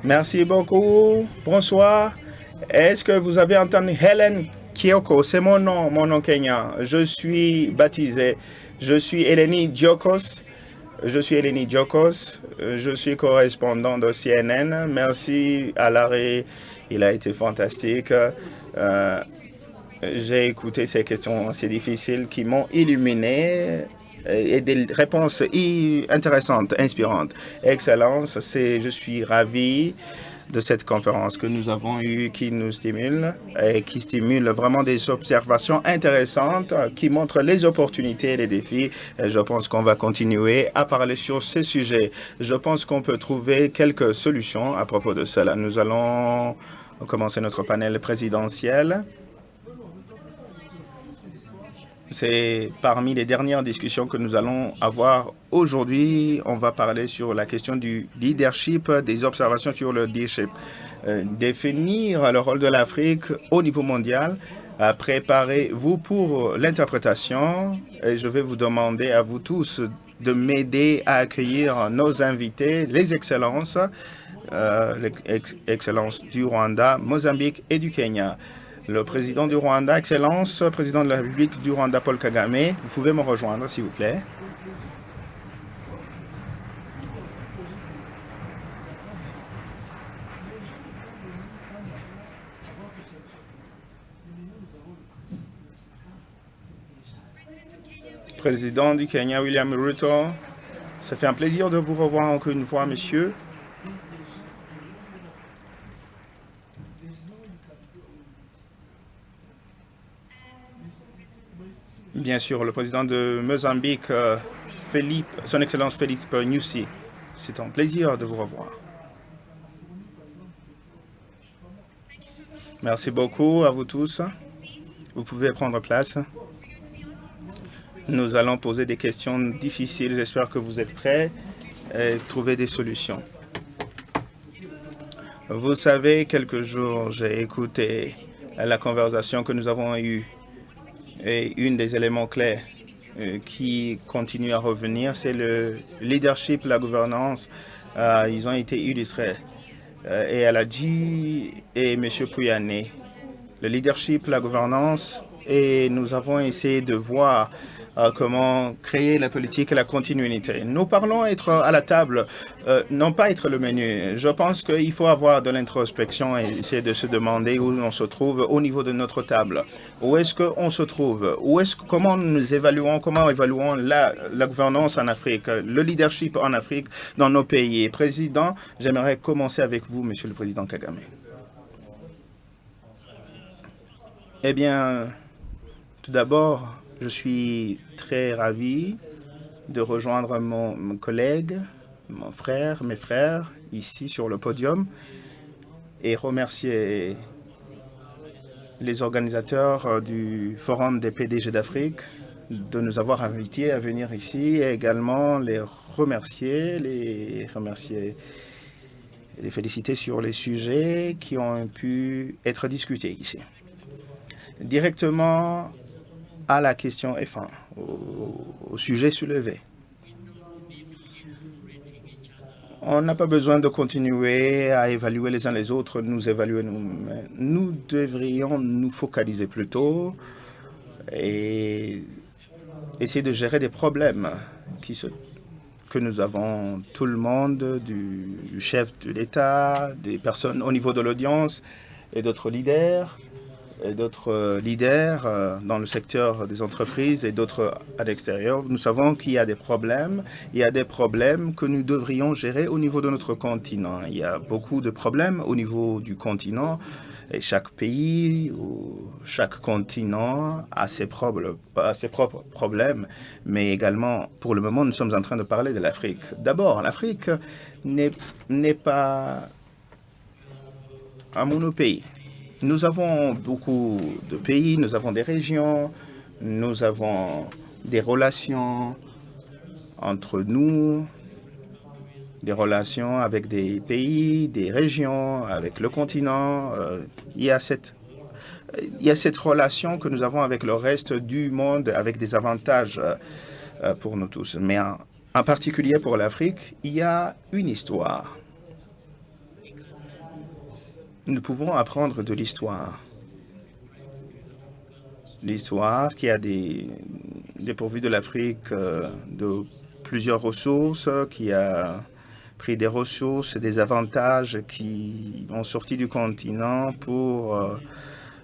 Merci beaucoup. Bonsoir. Est-ce que vous avez entendu Helen Kioko? C'est mon nom kenyan. Je suis baptisé. Je suis Eleni Diokos. Je suis correspondant de CNN. Merci à l'arrêt. Il a été fantastique. J'ai écouté ces questions assez difficiles qui m'ont illuminé et des réponses intéressantes, inspirantes. Excellence, je suis ravi de cette conférence que nous avons eue qui nous stimule et qui stimule vraiment des observations intéressantes qui montrent les opportunités et les défis. Et je pense qu'on va continuer à parler sur ces sujets. Je pense qu'on peut trouver quelques solutions à propos de cela. Nous allons commencer notre panel présidentiel. C'est parmi les dernières discussions que nous allons avoir aujourd'hui. On va parler sur la question du leadership, des observations sur le leadership. Définir le rôle de l'Afrique au niveau mondial. Préparez-vous pour l'interprétation. Et je vais vous demander à vous tous de m'aider à accueillir nos invités, les excellences, l'excellence du Rwanda, Mozambique et du Kenya. Le président du Rwanda, Excellence, président de la République du Rwanda, Paul Kagame. Vous pouvez me rejoindre, s'il vous plaît. Président du Kenya, William Ruto. Ça fait un plaisir de vous revoir encore une fois, monsieur. Bien sûr, le président de Mozambique, Son Excellence Philippe Nyusi. C'est un plaisir de vous revoir. Merci beaucoup à vous tous. Vous pouvez prendre place. Nous allons poser des questions difficiles. J'espère que vous êtes prêts et trouver des solutions. Vous savez, quelques jours, j'ai écouté la conversation que nous avons eue. Et une des éléments clés qui continue à revenir, c'est le leadership, la gouvernance. Ils ont été illustrés. Et elle a dit, et M. Pouyanné, le leadership, la gouvernance, et nous avons essayé de voir comment créer la politique et la continuité. Nous parlons être à la table, non pas être le menu. Je pense qu'il faut avoir de l'introspection et essayer de se demander où on se trouve au niveau de notre table. Où est-ce qu'on se trouve? Comment nous évaluons, la gouvernance en Afrique, le leadership en Afrique dans nos pays? Président, j'aimerais commencer avec vous, Monsieur le Président Kagame. Eh bien, tout d'abord, je suis très ravi de rejoindre mon collègue, mes frères, ici sur le podium, et remercier les organisateurs du Forum des PDG d'Afrique de nous avoir invités à venir ici, et également les féliciter sur les sujets qui ont pu être discutés ici. Directement à la question F1, au sujet soulevé. On n'a pas besoin de continuer à évaluer les uns les autres, nous évaluer nous-mêmes. Nous devrions nous focaliser plutôt et essayer de gérer des problèmes que nous avons, tout le monde, du chef de l'État, des personnes au niveau de l'audience et d'autres leaders dans le secteur des entreprises et d'autres à l'extérieur. Nous savons qu'il y a des problèmes. Il y a des problèmes que nous devrions gérer au niveau de notre continent. Il y a beaucoup de problèmes au niveau du continent. Et chaque pays ou chaque continent a ses propres problèmes. Mais également, pour le moment, nous sommes en train de parler de l'Afrique. D'abord, l'Afrique n'est pas un monopays. Nous avons beaucoup de pays, nous avons des régions, nous avons des relations entre nous, des relations avec des pays, des régions, avec le continent. Il y a cette relation que nous avons avec le reste du monde, avec des avantages pour nous tous. Mais en particulier pour l'Afrique, il y a une histoire. Nous pouvons apprendre de l'histoire. L'histoire qui a dépourvu de l'Afrique de plusieurs ressources, qui a pris des ressources, des avantages qui ont sorti du continent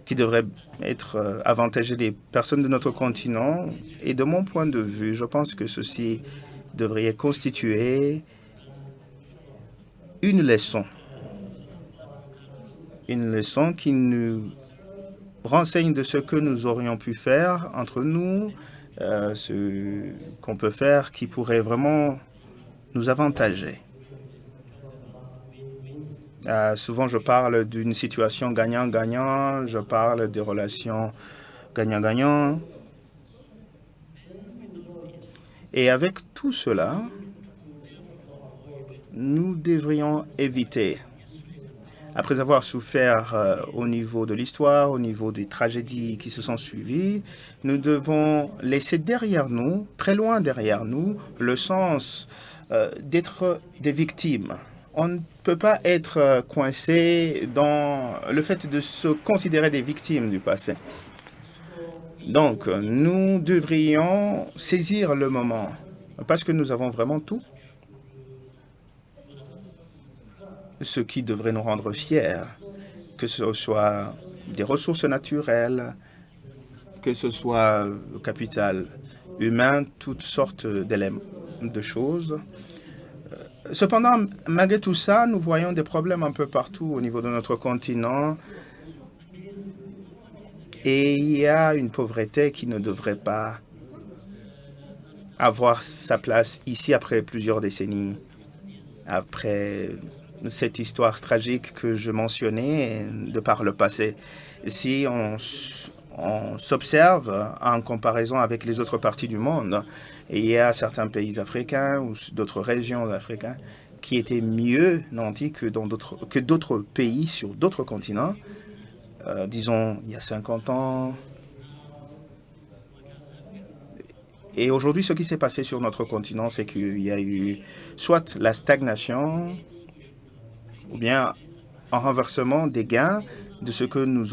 qui devraient être avantagés des personnes de notre continent. Et de mon point de vue, je pense que ceci devrait constituer une leçon qui nous renseigne de ce que nous aurions pu faire entre nous, ce qu'on peut faire qui pourrait vraiment nous avantager. Souvent, je parle d'une situation gagnant-gagnant, je parle des relations gagnant-gagnant. Et avec tout cela, nous devrions éviter, après avoir souffert au niveau de l'histoire, au niveau des tragédies qui se sont suivies, nous devons laisser derrière nous, très loin derrière nous, le sens d'être des victimes. On ne peut pas être coincé dans le fait de se considérer des victimes du passé. Donc, nous devrions saisir le moment, parce que nous avons vraiment tout. Ce qui devrait nous rendre fiers, que ce soit des ressources naturelles, que ce soit le capital humain, toutes sortes d'éléments, de choses. Cependant, malgré tout ça, nous voyons des problèmes un peu partout au niveau de notre continent. Et il y a une pauvreté qui ne devrait pas avoir sa place ici après plusieurs décennies, après cette histoire tragique que je mentionnais de par le passé. Si on s'observe en comparaison avec les autres parties du monde, il y a certains pays africains ou d'autres régions africaines qui étaient mieux nantis que d'autres pays sur d'autres continents, disons il y a 50 ans. Et aujourd'hui, ce qui s'est passé sur notre continent, c'est qu'il y a eu soit la stagnation, ou bien un renversement des gains de ce que nous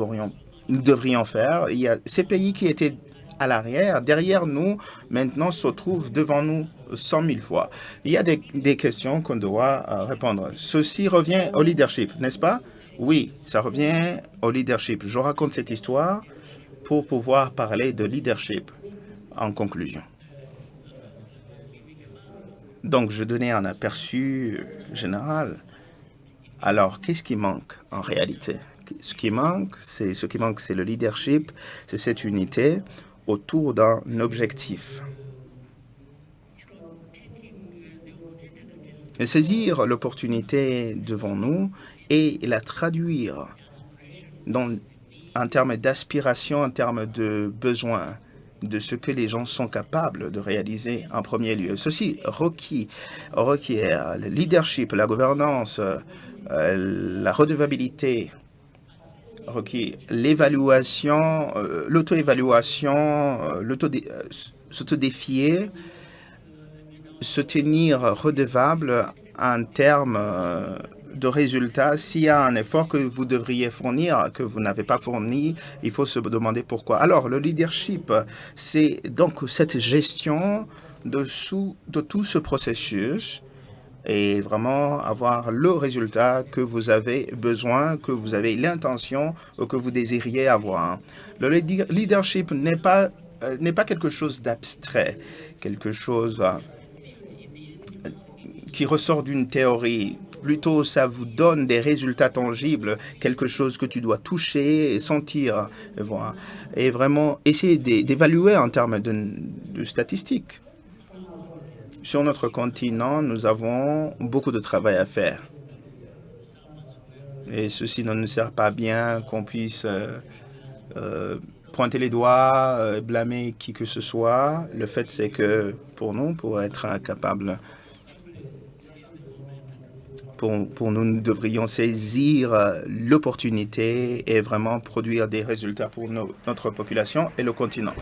devrions faire. Il y a ces pays qui étaient à l'arrière, derrière nous, maintenant se trouvent devant nous 100 000 fois. Il y a des questions qu'on doit répondre. Ceci revient au leadership, n'est-ce pas? Oui, ça revient au leadership. Je raconte cette histoire pour pouvoir parler de leadership en conclusion. Donc, je donnais un aperçu général. Alors, qu'est-ce qui manque en réalité? Ce qui manque, c'est le leadership, c'est cette unité autour d'un objectif. Et saisir l'opportunité devant nous et la traduire en termes d'aspiration, en termes de besoins, de ce que les gens sont capables de réaliser en premier lieu. Ceci requiert le leadership, la gouvernance, la redevabilité, l'évaluation, l'auto-évaluation, s'auto-défier, se tenir redevable en termes de résultats. S'il y a un effort que vous devriez fournir, que vous n'avez pas fourni, il faut se demander pourquoi. Alors, le leadership, c'est donc cette gestion de tout ce processus et vraiment avoir le résultat que vous avez besoin, que vous avez l'intention ou que vous désiriez avoir. Le leadership n'est pas quelque chose d'abstrait, quelque chose qui ressort d'une théorie. Plutôt, ça vous donne des résultats tangibles, quelque chose que tu dois toucher et sentir, et voir. Et vraiment essayer d'évaluer en termes de statistiques. Sur notre continent, nous avons beaucoup de travail à faire. Et ceci ne nous sert pas bien qu'on puisse pointer les doigts, blâmer qui que ce soit. Le fait, c'est que pour nous, pour être capables, pour nous, nous devrions saisir l'opportunité et vraiment produire des résultats pour notre population et le continent.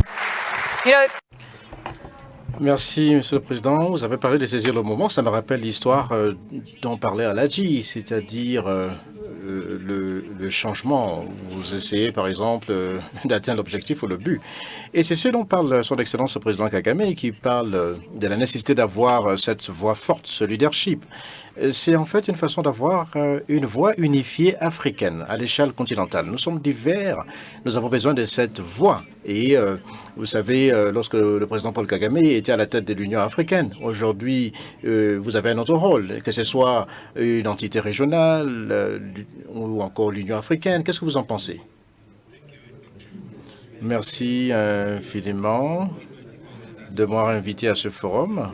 Merci, Monsieur le Président. Vous avez parlé de saisir le moment. Ça me rappelle l'histoire dont parlait Aladji, c'est-à-dire le changement. Vous essayez, par exemple, d'atteindre l'objectif ou le but. Et c'est ce dont parle son Excellence le Président Kagame, qui parle de la nécessité d'avoir cette voix forte, ce leadership. C'est en fait une façon d'avoir une voix unifiée africaine à l'échelle continentale. Nous sommes divers, nous avons besoin de cette voix. Et vous savez, lorsque le président Paul Kagame était à la tête de l'Union africaine, aujourd'hui, vous avez un autre rôle, que ce soit une entité régionale ou encore l'Union africaine. Qu'est-ce que vous en pensez? Merci infiniment de m'avoir invité à ce forum.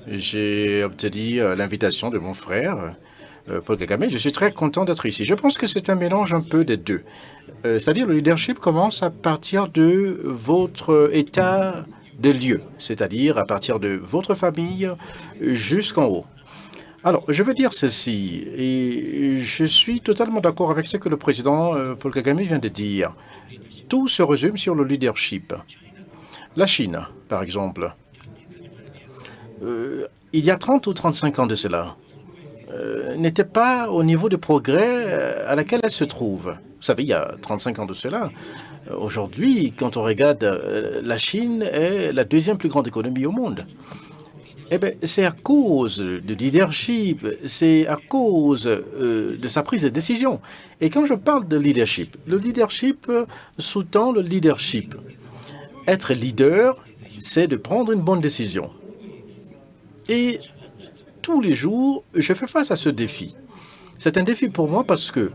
J'ai obtenu l'invitation de mon frère, Paul Kagame. Je suis très content d'être ici. Je pense que c'est un mélange un peu des deux. C'est-à-dire le leadership commence à partir de votre état de lieu, c'est-à-dire à partir de votre famille jusqu'en haut. Alors, je veux dire ceci, et je suis totalement d'accord avec ce que le président Paul Kagame vient de dire. Tout se résume sur le leadership. La Chine, par exemple, il y a 30 ou 35 ans de cela, n'était pas au niveau de progrès à laquelle elle se trouve. Vous savez, il y a 35 ans de cela, aujourd'hui, quand on regarde, la Chine est la deuxième plus grande économie au monde. Eh bien, c'est à cause du leadership, c'est à cause de sa prise de décision. Et quand je parle de leadership, le leadership sous-tend le leadership. Être leader, c'est de prendre une bonne décision. Et tous les jours, je fais face à ce défi. C'est un défi pour moi parce que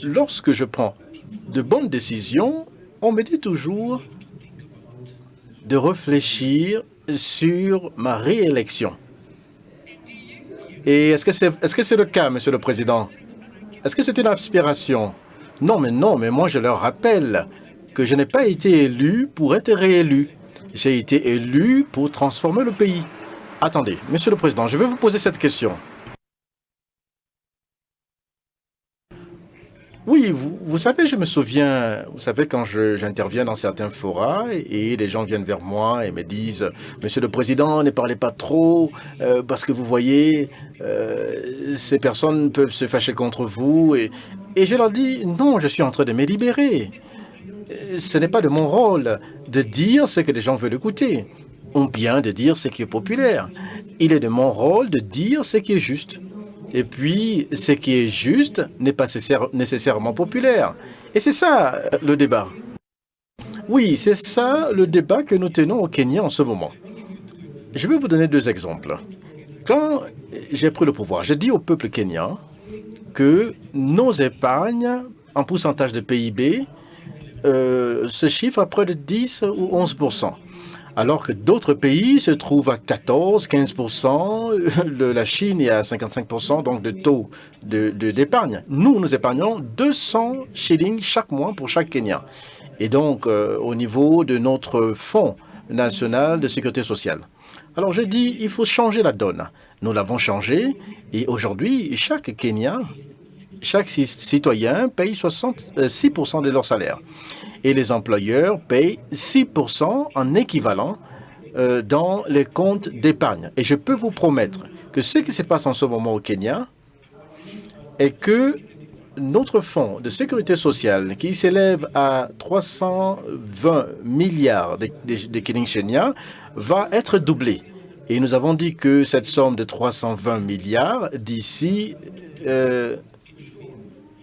lorsque je prends de bonnes décisions, on me dit toujours de réfléchir sur ma réélection. Et est-ce que c'est le cas, Monsieur le Président? Est-ce que c'est une aspiration? Non, mais moi je leur rappelle que je n'ai pas été élu pour être réélu. J'ai été élu pour transformer le pays. Attendez, Monsieur le Président, je vais vous poser cette question. Oui, vous savez, je me souviens, vous savez, quand j'interviens dans certains forats et les gens viennent vers moi et me disent « Monsieur le Président, ne parlez pas trop, parce que vous voyez, ces personnes peuvent se fâcher contre vous. » Et je leur dis « Non, je suis en train de me libérer. Ce n'est pas de mon rôle de dire ce que les gens veulent écouter, ou bien de dire ce qui est populaire. Il est de mon rôle de dire ce qui est juste. Et puis, ce qui est juste n'est pas nécessairement populaire. Et c'est ça, le débat. Oui, c'est ça, le débat que nous tenons au Kenya en ce moment. Je vais vous donner deux exemples. Quand j'ai pris le pouvoir, j'ai dit au peuple kenyan que nos épargnes, en pourcentage de PIB, se chiffrent à près de 10 ou 11%. Alors que d'autres pays se trouvent à 14, 15%, la Chine est à 55% donc de taux d'épargne. Nous épargnons 200 shillings chaque mois pour chaque Kenyan. Et donc, au niveau de notre Fonds national de sécurité sociale. Alors, j'ai dit, il faut changer la donne. Nous l'avons changé et aujourd'hui, chaque Kenyan, chaque citoyen paye 66% de leur salaire. Et les employeurs payent 6% en équivalent dans les comptes d'épargne. Et je peux vous promettre que ce qui se passe en ce moment au Kenya est que notre fonds de sécurité sociale, qui s'élève à 320 milliards de shillings kenyans, va être doublé. Et nous avons dit que cette somme de 320 milliards d'ici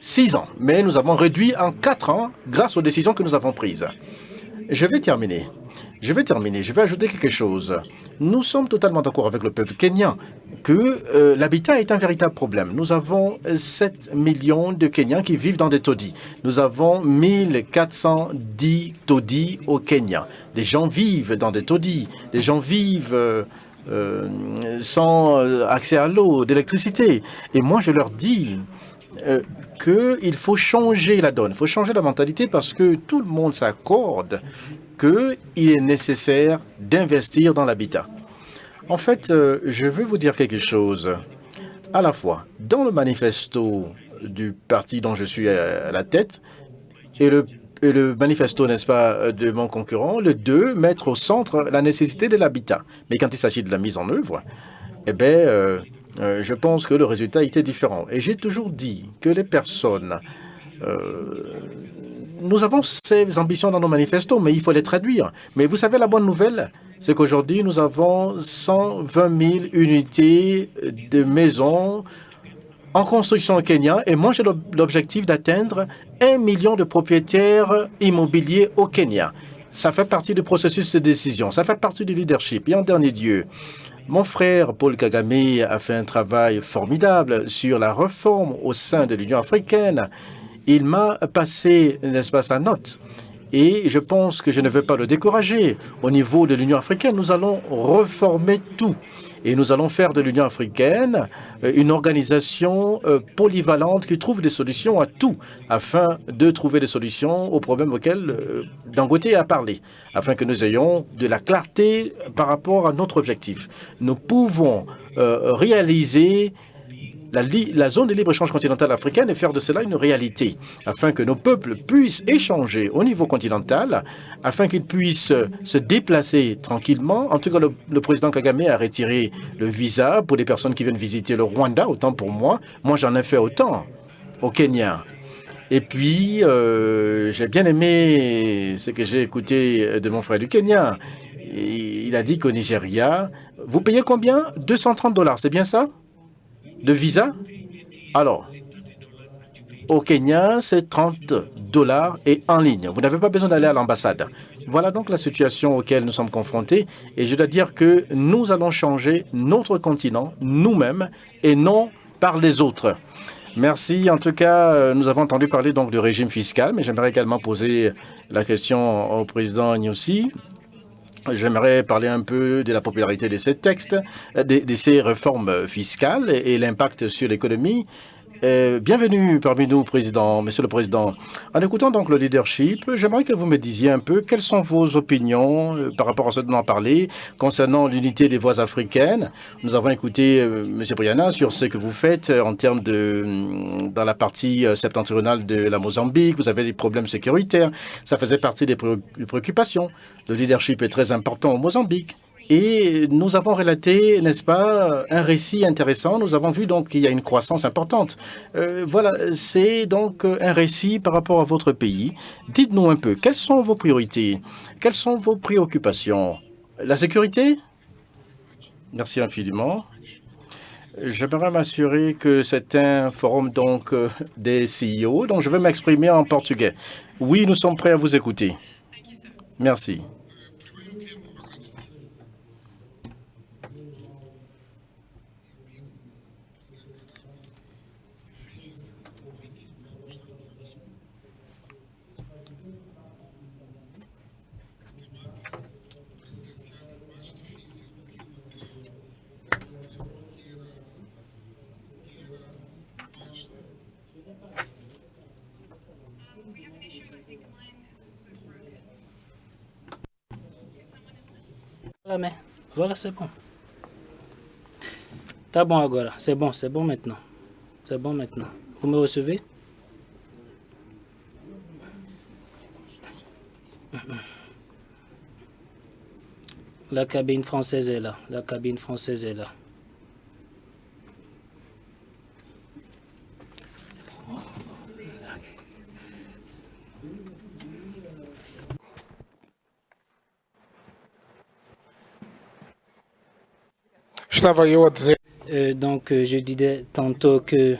6 ans, mais nous avons réduit en 4 ans grâce aux décisions que nous avons prises. Je vais terminer. Je vais ajouter quelque chose. Nous sommes totalement d'accord avec le peuple kenyan que l'habitat est un véritable problème. Nous avons 7 millions de Kenyans qui vivent dans des taudis. Nous avons 1410 taudis au Kenya. Des gens vivent dans des taudis. Des gens vivent sans accès à l'eau, d'électricité. Et moi, je leur dis qu'il faut changer la donne, il faut changer la mentalité parce que tout le monde s'accorde qu'il est nécessaire d'investir dans l'habitat. En fait, je veux vous dire quelque chose. À la fois, dans le manifesto du parti dont je suis à la tête et le manifesto, n'est-ce pas, de mon concurrent, le 2, mettre au centre la nécessité de l'habitat. Mais quand il s'agit de la mise en œuvre, eh bien, je pense que le résultat était différent. Et j'ai toujours dit que les personnes Nous avons ces ambitions dans nos manifestos, mais il faut les traduire. Mais vous savez, la bonne nouvelle, c'est qu'aujourd'hui, nous avons 120 000 unités de maisons en construction au Kenya. Et moi, j'ai l'objectif d'atteindre 1 million de propriétaires immobiliers au Kenya. Ça fait partie du processus de décision. Ça fait partie du leadership. Et en dernier lieu, mon frère Paul Kagame a fait un travail formidable sur la réforme au sein de l'Union africaine. Il m'a passé, n'est-ce pas, sa note. Et je pense que je ne veux pas le décourager. Au niveau de l'Union africaine, nous allons reformer tout. Et nous allons faire de l'Union africaine une organisation polyvalente qui trouve des solutions à tout, afin de trouver des solutions aux problèmes auxquels Dangote a parlé, afin que nous ayons de la clarté par rapport à notre objectif. Nous pouvons réaliser la zone de libre-échange continentale africaine et faire de cela une réalité, afin que nos peuples puissent échanger au niveau continental, afin qu'ils puissent se déplacer tranquillement. En tout cas, le président Kagame a retiré le visa pour les personnes qui viennent visiter le Rwanda, autant pour moi. Moi, j'en ai fait autant au Kenya. Et puis, j'ai bien aimé ce que j'ai écouté de mon frère du Kenya. Il a dit qu'au Nigeria, vous payez combien? 230 $, c'est bien ça? De visa? Alors, au Kenya, c'est 30 $ et en ligne. Vous n'avez pas besoin d'aller à l'ambassade. Voilà donc la situation auquel nous sommes confrontés. Et je dois dire que nous allons changer notre continent nous-mêmes et non par les autres. Merci. En tout cas, nous avons entendu parler donc du régime fiscal, mais j'aimerais également poser la question au président Nyusi. J'aimerais parler un peu de la popularité de ces textes, de ces réformes fiscales et l'impact sur l'économie. Bienvenue parmi nous, Président, Monsieur le Président. En écoutant donc le leadership, j'aimerais que vous me disiez un peu quelles sont vos opinions par rapport à ce dont on a parlé concernant l'unité des voies africaines. Nous avons écouté Monsieur Briana sur ce que vous faites en termes dans la partie septentrionale de la Mozambique. Vous avez des problèmes sécuritaires. Ça faisait partie des préoccupations. Le leadership est très important au Mozambique. Et nous avons relaté, n'est-ce pas, un récit intéressant. Nous avons vu donc qu'il y a une croissance importante. Voilà, c'est donc un récit par rapport à votre pays. Dites-nous un peu, quelles sont vos priorités? Quelles sont vos préoccupations? La sécurité? Merci infiniment. J'aimerais m'assurer que c'est un forum donc des CEO, donc je vais m'exprimer en portugais. Oui, nous sommes prêts à vous écouter. Merci. Mais voilà, c'est bon. Tá bon agora. C'est bon maintenant. C'est bon maintenant. Vous me recevez? La cabine française est là. La cabine française est là. Donc, je disais tantôt que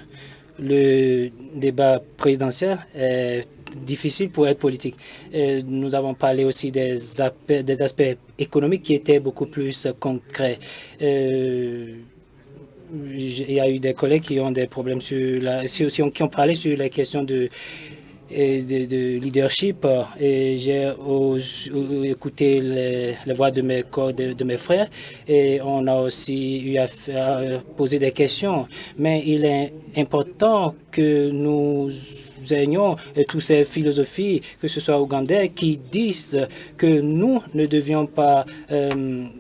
le débat présidentiel est difficile pour être politique. Nous avons parlé aussi des aspects économiques qui étaient beaucoup plus concrets. Il y a eu des collègues qui ont des problèmes qui ont parlé sur la question de leadership, et j'ai écouté les voix de mes frères, et on a aussi eu à poser des questions. Mais il est important que nous ayons toutes ces philosophies, que ce soit ougandais, qui disent que nous ne devions pas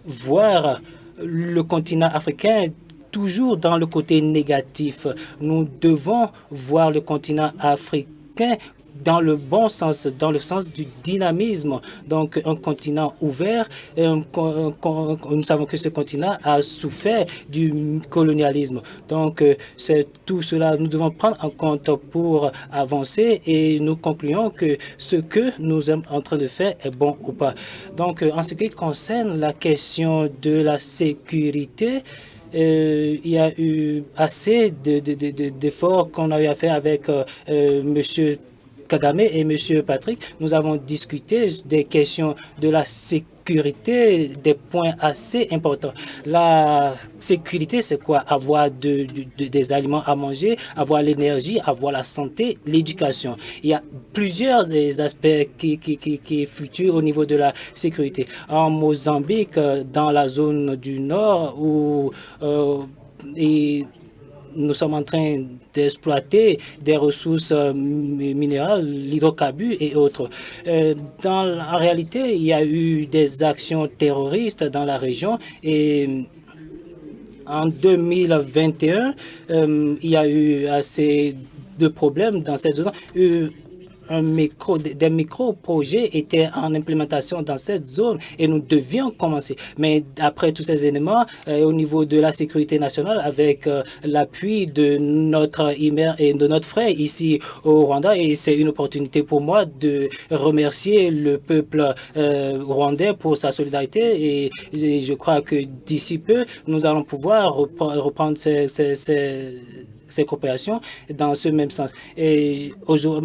voir le continent africain toujours dans le côté négatif. Nous devons voir le continent africain dans le bon sens, dans le sens du dynamisme. Donc, un continent ouvert. Nous savons que ce continent a souffert du colonialisme. Donc, c'est tout cela nous devons prendre en compte pour avancer et nous concluons que ce que nous sommes en train de faire est bon ou pas. Donc, en ce qui concerne la question de la sécurité, il y a eu assez d'efforts qu'on a eu à faire avec Monsieur Kagame et M. Patrick. Nous avons discuté des questions de la sécurité, des points assez importants. La sécurité, c'est quoi? Avoir des aliments à manger, avoir l'énergie, avoir la santé, l'éducation. Il y a plusieurs aspects qui fluctuent au niveau de la sécurité. En Mozambique, dans la zone du Nord, où nous sommes en train d'exploiter des ressources minérales, l'hydrocarbure et autres. En réalité, il y a eu des actions terroristes dans la région et en 2021, il y a eu assez de problèmes dans cette zone. Des micro-projets étaient en implémentation dans cette zone et nous devions commencer. Mais après tous ces éléments, au niveau de la sécurité nationale, avec l'appui de notre IMER et de notre frère ici au Rwanda, et c'est une opportunité pour moi de remercier le peuple rwandais pour sa solidarité et je crois que d'ici peu, nous allons pouvoir reprendre ces coopérations dans ce même sens. Et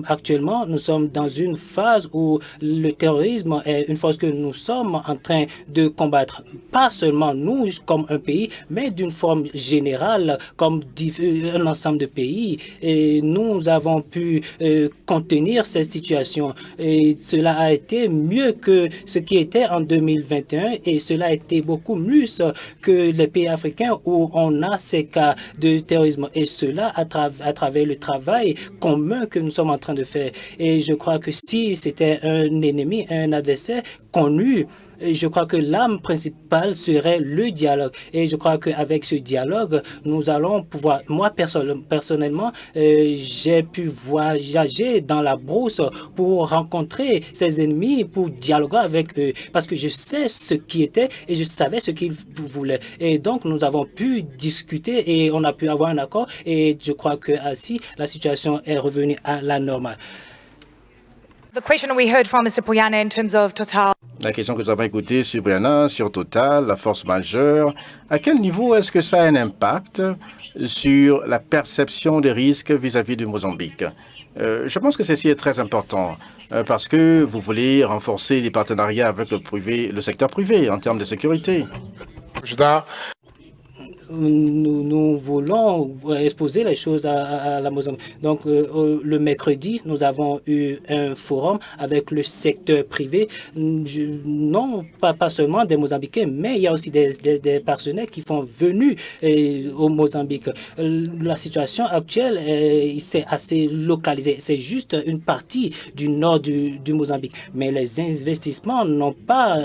actuellement, nous sommes dans une phase où le terrorisme est une force que nous sommes en train de combattre. Pas seulement nous comme un pays, mais d'une forme générale comme un ensemble de pays. Et nous avons pu contenir cette situation. Et cela a été mieux que ce qui était en 2021 et cela a été beaucoup plus que les pays africains où on a ces cas de terrorisme. Et cela à travers le travail commun que nous sommes en train de faire. Et je crois que si c'était un ennemi, un adversaire connu, je crois que l'âme principale serait le dialogue. Et je crois qu'avec ce dialogue, nous allons pouvoir... Moi, personnellement, j'ai pu voyager dans la brousse pour rencontrer ces ennemis, pour dialoguer avec eux. Parce que je sais ce qui était et je savais ce qu'ils voulaient. Et donc, nous avons pu discuter et on a pu avoir un accord. Et je crois que ainsi, la situation est revenue à la normale. The question we heard from Mr. Puyana in terms of Total. La question que nous avons écoutée sur Brianna, sur Total, la force majeure, à quel niveau est-ce que ça a un impact sur la perception des risques vis-à-vis du Mozambique? Je pense que ceci est très important parce que vous voulez renforcer les partenariats avec le secteur privé en termes de sécurité. Nous voulons exposer les choses à la Mozambique. Donc, le mercredi, nous avons eu un forum avec le secteur privé. Non, pas seulement des Mozambicains, mais il y a aussi des partenaires qui sont venus au Mozambique. La situation actuelle, c'est assez localisé. C'est juste une partie du nord du Mozambique. Mais les investissements n'ont pas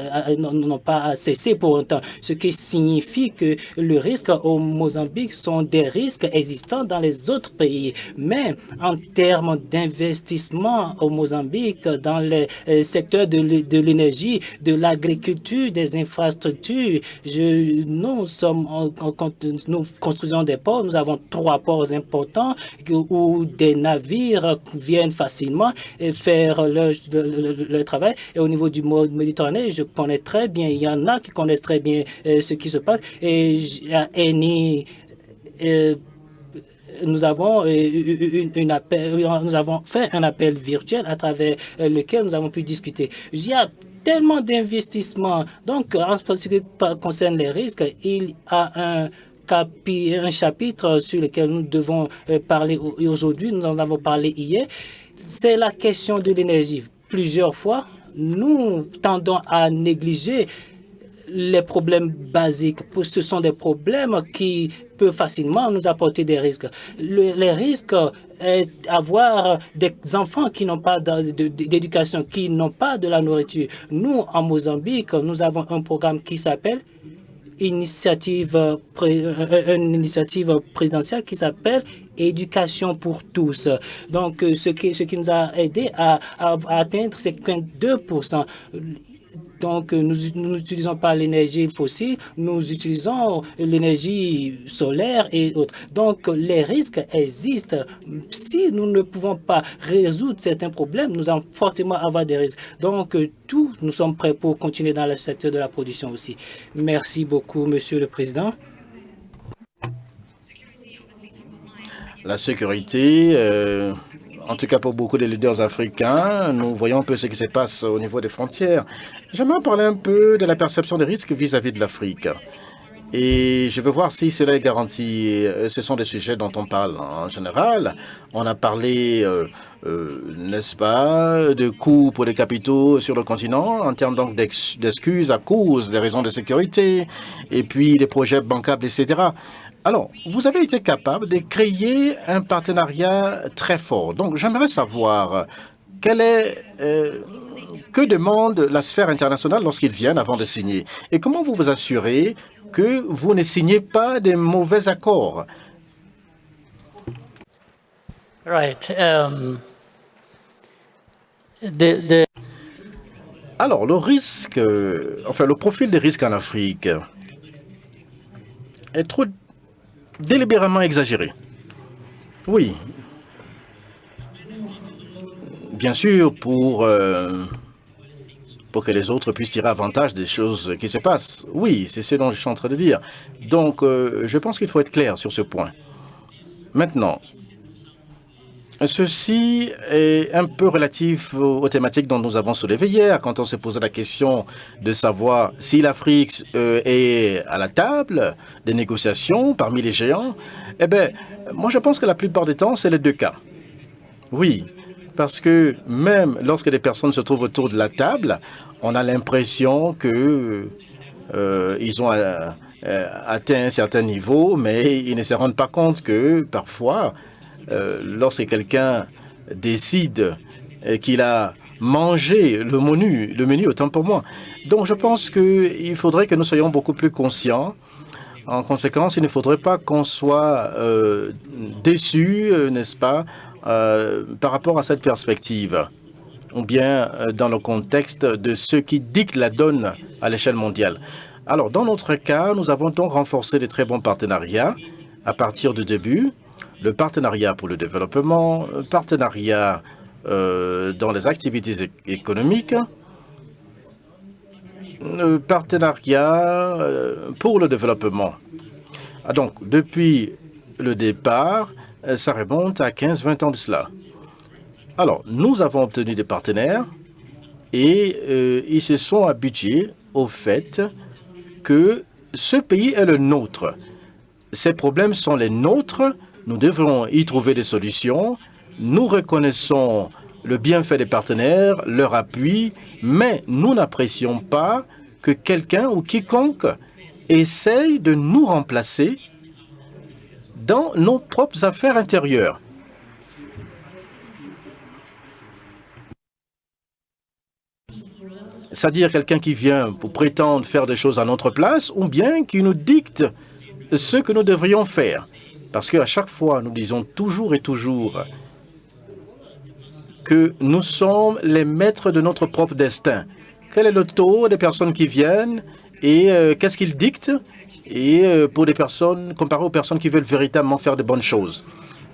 cessé pour autant, ce qui signifie que le risque au Mozambique sont des risques existants dans les autres pays. Mais en termes d'investissement au Mozambique, dans les secteurs de l'énergie, de l'agriculture, des infrastructures, nous construisons des ports. Nous avons 3 ports importants où des navires viennent facilement et faire le travail. Et au niveau du Méditerranée, je connais très bien, il y en a qui connaissent très bien ce qui se passe. Et à Eni, nous avons fait un appel virtuel à travers lequel nous avons pu discuter. Il y a tellement d'investissements. Donc, en ce qui concerne les risques, il y a un chapitre sur lequel nous devons parler aujourd'hui. Nous en avons parlé hier. C'est la question de l'énergie. Plusieurs fois, nous tendons à négliger les problèmes basiques. Ce sont des problèmes qui peuvent facilement nous apporter des risques. Les risques est avoir des enfants qui n'ont pas d'éducation, qui n'ont pas de la nourriture. Nous, en Mozambique, nous avons un programme qui s'appelle une initiative présidentielle qui s'appelle Éducation pour tous. Donc, ce qui nous a aidé à atteindre ces 52%. Donc, nous n'utilisons pas l'énergie fossile, nous utilisons l'énergie solaire et autres. Donc, les risques existent. Si nous ne pouvons pas résoudre certains problèmes, nous allons forcément avoir des risques. Donc, nous sommes prêts pour continuer dans le secteur de la production aussi. Merci beaucoup, Monsieur le Président. La sécurité, en tout cas pour beaucoup de leaders africains, nous voyons un peu ce qui se passe au niveau des frontières. J'aimerais parler un peu de la perception des risques vis-à-vis de l'Afrique. Et je veux voir si cela est garanti. Ce sont des sujets dont on parle en général. On a parlé, n'est-ce pas, de coûts pour les capitaux sur le continent, en termes donc d'excuses à cause des raisons de sécurité, et puis des projets bancables, etc. Alors, vous avez été capable de créer un partenariat très fort. Donc, j'aimerais savoir que demande la sphère internationale lorsqu'ils viennent avant de signer? Et comment vous vous assurez que vous ne signez pas des mauvais accords? Right. Alors, le risque, le profil des risques en Afrique est trop délibérément exagéré. Oui. Bien sûr, pour que les autres puissent tirer avantage des choses qui se passent. Oui, c'est ce dont je suis en train de dire. Donc, je pense qu'il faut être clair sur ce point. Maintenant, ceci est un peu relatif aux thématiques dont nous avons soulevé hier, quand on s'est posé la question de savoir si l'Afrique est à la table des négociations parmi les géants. Eh bien, moi je pense que la plupart du temps, c'est les deux cas. Oui, parce que même lorsque des personnes se trouvent autour de la table, on a l'impression que ils ont atteint un certain niveau, mais ils ne se rendent pas compte que parfois, lorsque quelqu'un décide qu'il a mangé le menu, autant pour moi. Donc je pense qu'il faudrait que nous soyons beaucoup plus conscients. En conséquence, il ne faudrait pas qu'on soit déçus, n'est-ce pas, par rapport à cette perspective, ou bien dans le contexte de ce qui dicte la donne à l'échelle mondiale. Alors, dans notre cas, nous avons donc renforcé de très bons partenariats à partir du début. Le partenariat pour le développement, le partenariat dans les activités économiques, le partenariat pour le développement. Donc, depuis le départ, ça remonte à 15-20 ans de cela. Alors, nous avons obtenu des partenaires et ils se sont habitués au fait que ce pays est le nôtre. Ces problèmes sont les nôtres. Nous devons y trouver des solutions. Nous reconnaissons le bienfait des partenaires, leur appui, mais nous n'apprécions pas que quelqu'un ou quiconque essaye de nous remplacer dans nos propres affaires intérieures. C'est-à-dire quelqu'un qui vient pour prétendre faire des choses à notre place ou bien qui nous dicte ce que nous devrions faire. Parce qu'à chaque fois, nous disons toujours et toujours que nous sommes les maîtres de notre propre destin. Quel est le taux des personnes qui viennent et qu'est-ce qu'ils dictent? Et pour des personnes, comparé aux personnes qui veulent véritablement faire de bonnes choses.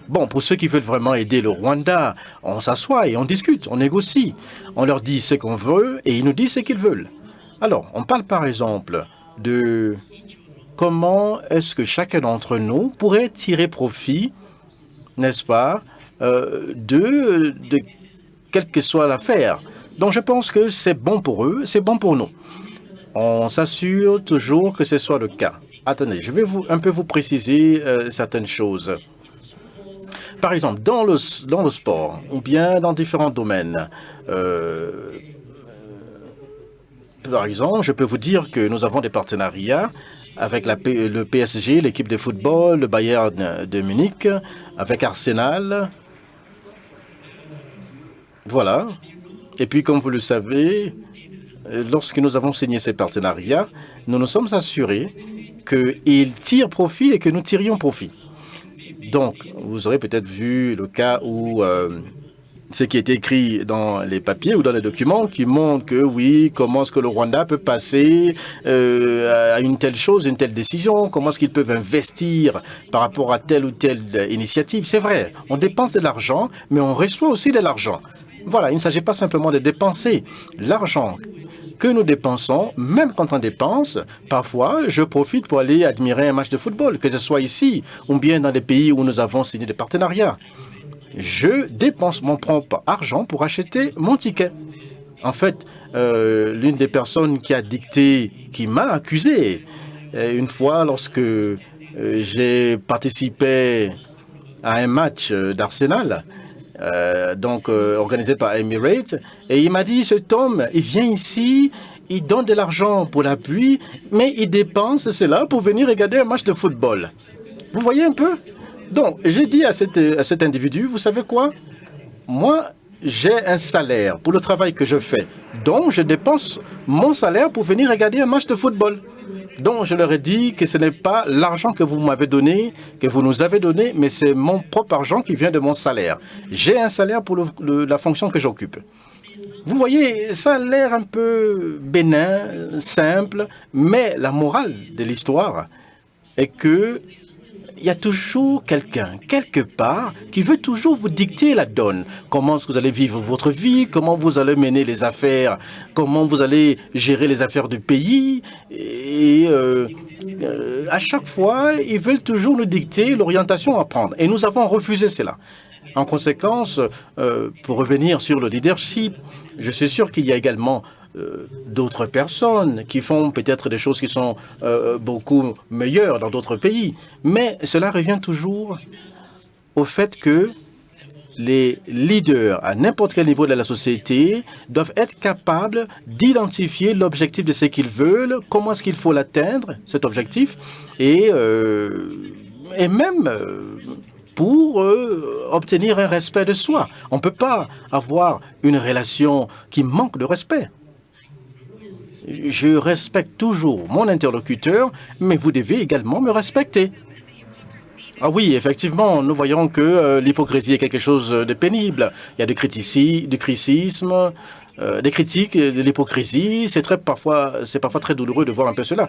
Bon, pour ceux qui veulent vraiment aider le Rwanda, on s'assoit et on discute, on négocie. On leur dit ce qu'on veut et ils nous disent ce qu'ils veulent. Alors, on parle par exemple de comment est-ce que chacun d'entre nous pourrait tirer profit, n'est-ce pas, de quelle que soit l'affaire. Donc, je pense que c'est bon pour eux, c'est bon pour nous. On s'assure toujours que ce soit le cas. Attendez, je vais un peu vous préciser certaines choses. Par exemple, dans le sport, ou bien dans différents domaines. Par exemple, je peux vous dire que nous avons des partenariats avec le PSG, l'équipe de football, le Bayern de Munich, avec Arsenal. Voilà. Et puis, comme vous le savez, lorsque nous avons signé ces partenariats, nous nous sommes assurés qu'ils tirent profit et que nous tirions profit. Donc, vous aurez peut-être vu le cas où ce qui est écrit dans les papiers ou dans les documents qui montrent que oui, comment est-ce que le Rwanda peut passer à une telle chose, une telle décision, comment est-ce qu'ils peuvent investir par rapport à telle ou telle initiative. C'est vrai, on dépense de l'argent, mais on reçoit aussi de l'argent. Voilà, il ne s'agit pas simplement de dépenser. L'argent que nous dépensons, même quand on dépense, parfois, je profite pour aller admirer un match de football, que ce soit ici ou bien dans des pays où nous avons signé des partenariats. Je dépense mon propre argent pour acheter mon ticket. En fait, l'une des personnes qui m'a accusé une fois lorsque j'ai participé à un match d'Arsenal, organisé par Emirates, et il m'a dit, cet homme, il vient ici, il donne de l'argent pour l'appui, mais il dépense cela pour venir regarder un match de football. Vous voyez un peu? Donc, j'ai dit à cet individu, vous savez quoi? Moi, j'ai un salaire pour le travail que je fais. Donc, je dépense mon salaire pour venir regarder un match de football. Donc, je leur ai dit que ce n'est pas l'argent que vous m'avez donné, que vous nous avez donné, mais c'est mon propre argent qui vient de mon salaire. J'ai un salaire pour la fonction que j'occupe. Vous voyez, ça a l'air un peu bénin, simple, mais la morale de l'histoire est que il y a toujours quelqu'un, quelque part, qui veut toujours vous dicter la donne. Comment est-ce que vous allez vivre votre vie, comment vous allez mener les affaires, comment vous allez gérer les affaires du pays. Et à chaque fois, ils veulent toujours nous dicter l'orientation à prendre. Et nous avons refusé cela. En conséquence, pour revenir sur le leadership, je suis sûr qu'il y a également d'autres personnes qui font peut-être des choses qui sont beaucoup meilleures dans d'autres pays. Mais cela revient toujours au fait que les leaders à n'importe quel niveau de la société doivent être capables d'identifier l'objectif de ce qu'ils veulent, comment est-ce qu'il faut l'atteindre, cet objectif, et même pour obtenir un respect de soi. On ne peut pas avoir une relation qui manque de respect. Je respecte toujours mon interlocuteur, mais vous devez également me respecter. Ah oui, effectivement, nous voyons que l'hypocrisie est quelque chose de pénible. Il y a du criticisme, des critiques, de l'hypocrisie. C'est parfois très douloureux de voir un peu cela.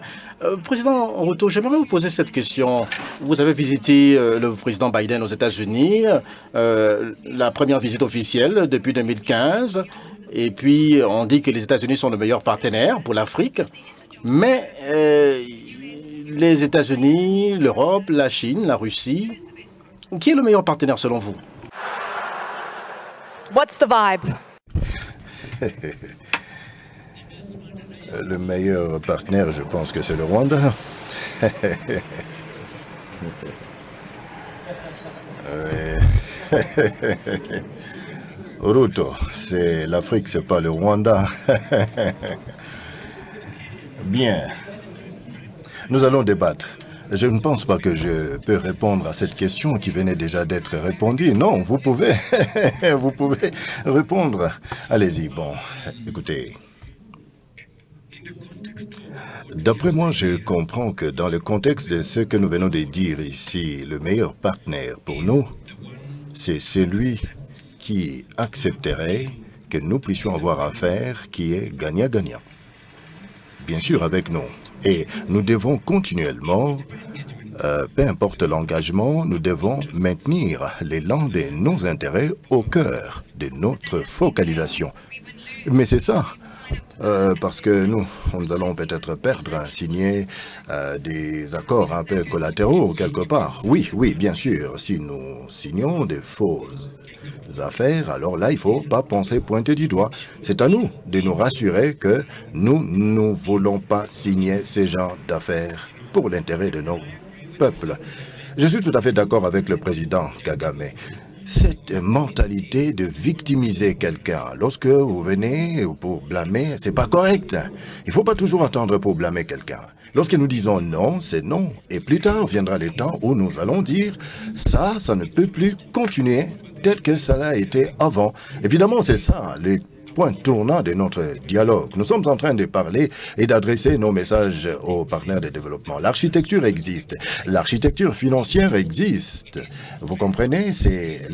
Président, en retour, j'aimerais vous poser cette question. Vous avez visité le président Biden aux États-Unis, la première visite officielle depuis 2015. Et puis, on dit que les États-Unis sont le meilleur partenaire pour l'Afrique. Mais les États-Unis, l'Europe, la Chine, la Russie, qui est le meilleur partenaire selon vous? What's the vibe? Le meilleur partenaire, je pense que c'est le Rwanda. Ruto, c'est l'Afrique, c'est pas le Rwanda. Bien. Nous allons débattre. Je ne pense pas que je peux répondre à cette question qui venait déjà d'être répondue. Non, vous pouvez. Vous pouvez répondre. Allez-y. Bon, écoutez. D'après moi, je comprends que dans le contexte de ce que nous venons de dire ici, le meilleur partenaire pour nous, c'est celui qui accepterait que nous puissions avoir affaire qui est gagnant-gagnant. Bien sûr, avec nous. Et nous devons continuellement, peu importe l'engagement, nous devons maintenir l'élan de nos intérêts au cœur de notre focalisation. Mais c'est ça, parce que nous allons peut-être perdre, signer des accords un peu collatéraux quelque part. Oui, bien sûr, si nous signons des fausses affaires, alors là, il ne faut pas penser pointer du doigt. C'est à nous de nous rassurer que nous ne voulons pas signer ces genres d'affaires pour l'intérêt de nos peuples. Je suis tout à fait d'accord avec le président Kagame. Cette mentalité de victimiser quelqu'un, lorsque vous venez pour blâmer, c'est pas correct. Il ne faut pas toujours attendre pour blâmer quelqu'un. Lorsque nous disons non, c'est non. Et plus tard viendra le temps où nous allons dire ça ne peut plus continuer tel que ça l'a été avant. Évidemment, c'est ça. Le point tournant de notre dialogue. Nous sommes en train de parler et d'adresser nos messages aux partenaires de développement. L'architecture existe, l'architecture financière existe. Vous comprenez, c'est